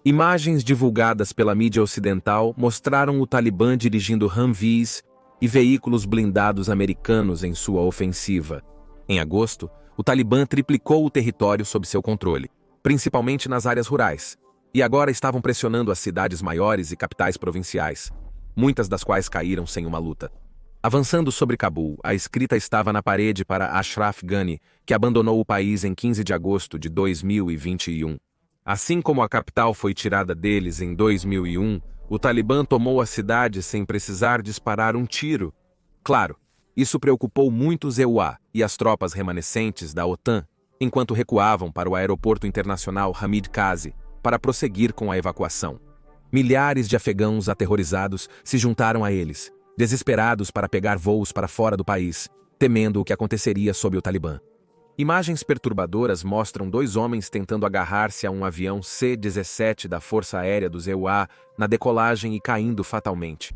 Imagens divulgadas pela mídia ocidental mostraram o Talibã dirigindo Humvees e veículos blindados americanos em sua ofensiva. Em agosto, o Talibã triplicou o território sob seu controle, principalmente nas áreas rurais, e agora estavam pressionando as cidades maiores e capitais provinciais, muitas das quais caíram sem uma luta. Avançando sobre Cabul, a escrita estava na parede para Ashraf Ghani, que abandonou o país em 15 de agosto de 2021. Assim como a capital foi tirada deles em 2001, o Talibã tomou a cidade sem precisar disparar um tiro. Claro, isso preocupou muito os EUA e as tropas remanescentes da OTAN, enquanto recuavam para o aeroporto internacional Hamid Karzai para prosseguir com a evacuação. Milhares de afegãos aterrorizados se juntaram a eles, desesperados para pegar voos para fora do país, temendo o que aconteceria sob o Talibã. Imagens perturbadoras mostram 2 homens tentando agarrar-se a um avião C-17 da Força Aérea dos EUA na decolagem e caindo fatalmente.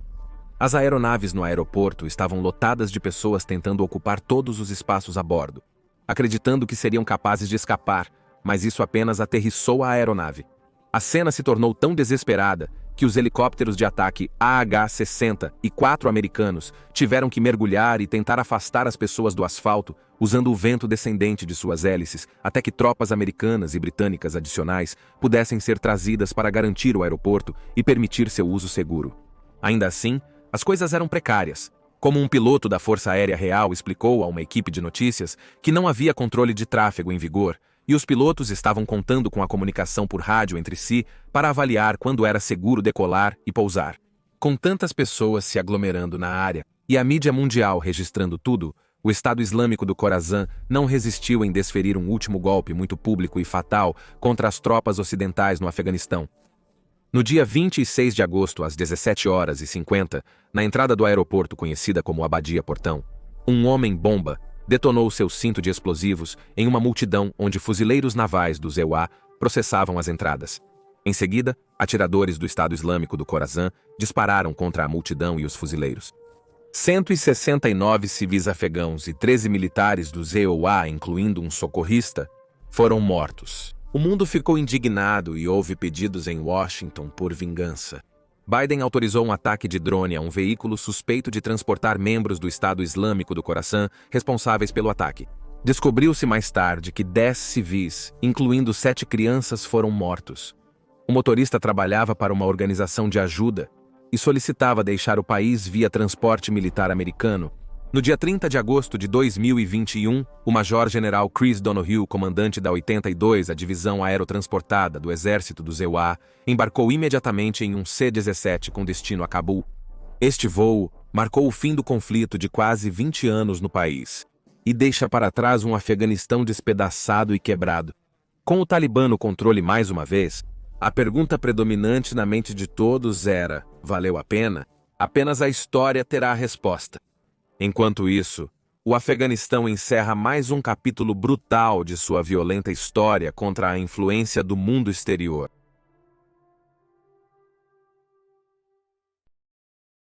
As aeronaves no aeroporto estavam lotadas de pessoas tentando ocupar todos os espaços a bordo, acreditando que seriam capazes de escapar, mas isso apenas aterrissou a aeronave. A cena se tornou tão desesperada que os helicópteros de ataque AH-60 e 4 americanos tiveram que mergulhar e tentar afastar as pessoas do asfalto, usando o vento descendente de suas hélices, até que tropas americanas e britânicas adicionais pudessem ser trazidas para garantir o aeroporto e permitir seu uso seguro. Ainda assim, as coisas eram precárias. Como um piloto da Força Aérea Real explicou a uma equipe de notícias que não havia controle de tráfego em vigor, e os pilotos estavam contando com a comunicação por rádio entre si para avaliar quando era seguro decolar e pousar. Com tantas pessoas se aglomerando na área e a mídia mundial registrando tudo, o Estado Islâmico do Khorasan não resistiu em desferir um último golpe muito público e fatal contra as tropas ocidentais no Afeganistão. No dia 26 de agosto, às 17h50, na entrada do aeroporto conhecida como Abadia Portão, um homem-bomba detonou seu cinto de explosivos em uma multidão onde fuzileiros navais dos EUA processavam as entradas. Em seguida, atiradores do Estado Islâmico do Khorasan dispararam contra a multidão e os fuzileiros. 169 civis afegãos e 13 militares dos EUA, incluindo um socorrista, foram mortos. O mundo ficou indignado e houve pedidos em Washington por vingança. Biden autorizou um ataque de drone a um veículo suspeito de transportar membros do Estado Islâmico do Khorasan responsáveis pelo ataque. Descobriu-se mais tarde que 10 civis, incluindo 7 crianças, foram mortos. O motorista trabalhava para uma organização de ajuda e solicitava deixar o país via transporte militar americano. No dia 30 de agosto de 2021, o Major-General Chris Donohue, comandante da 82ª Divisão Aerotransportada do Exército dos EUA, embarcou imediatamente em um C-17 com destino a Cabul. Este voo marcou o fim do conflito de quase 20 anos no país e deixa para trás um Afeganistão despedaçado e quebrado. Com o Talibã no controle mais uma vez, a pergunta predominante na mente de todos era: valeu a pena? Apenas a história terá a resposta. Enquanto isso, o Afeganistão encerra mais um capítulo brutal de sua violenta história contra a influência do mundo exterior.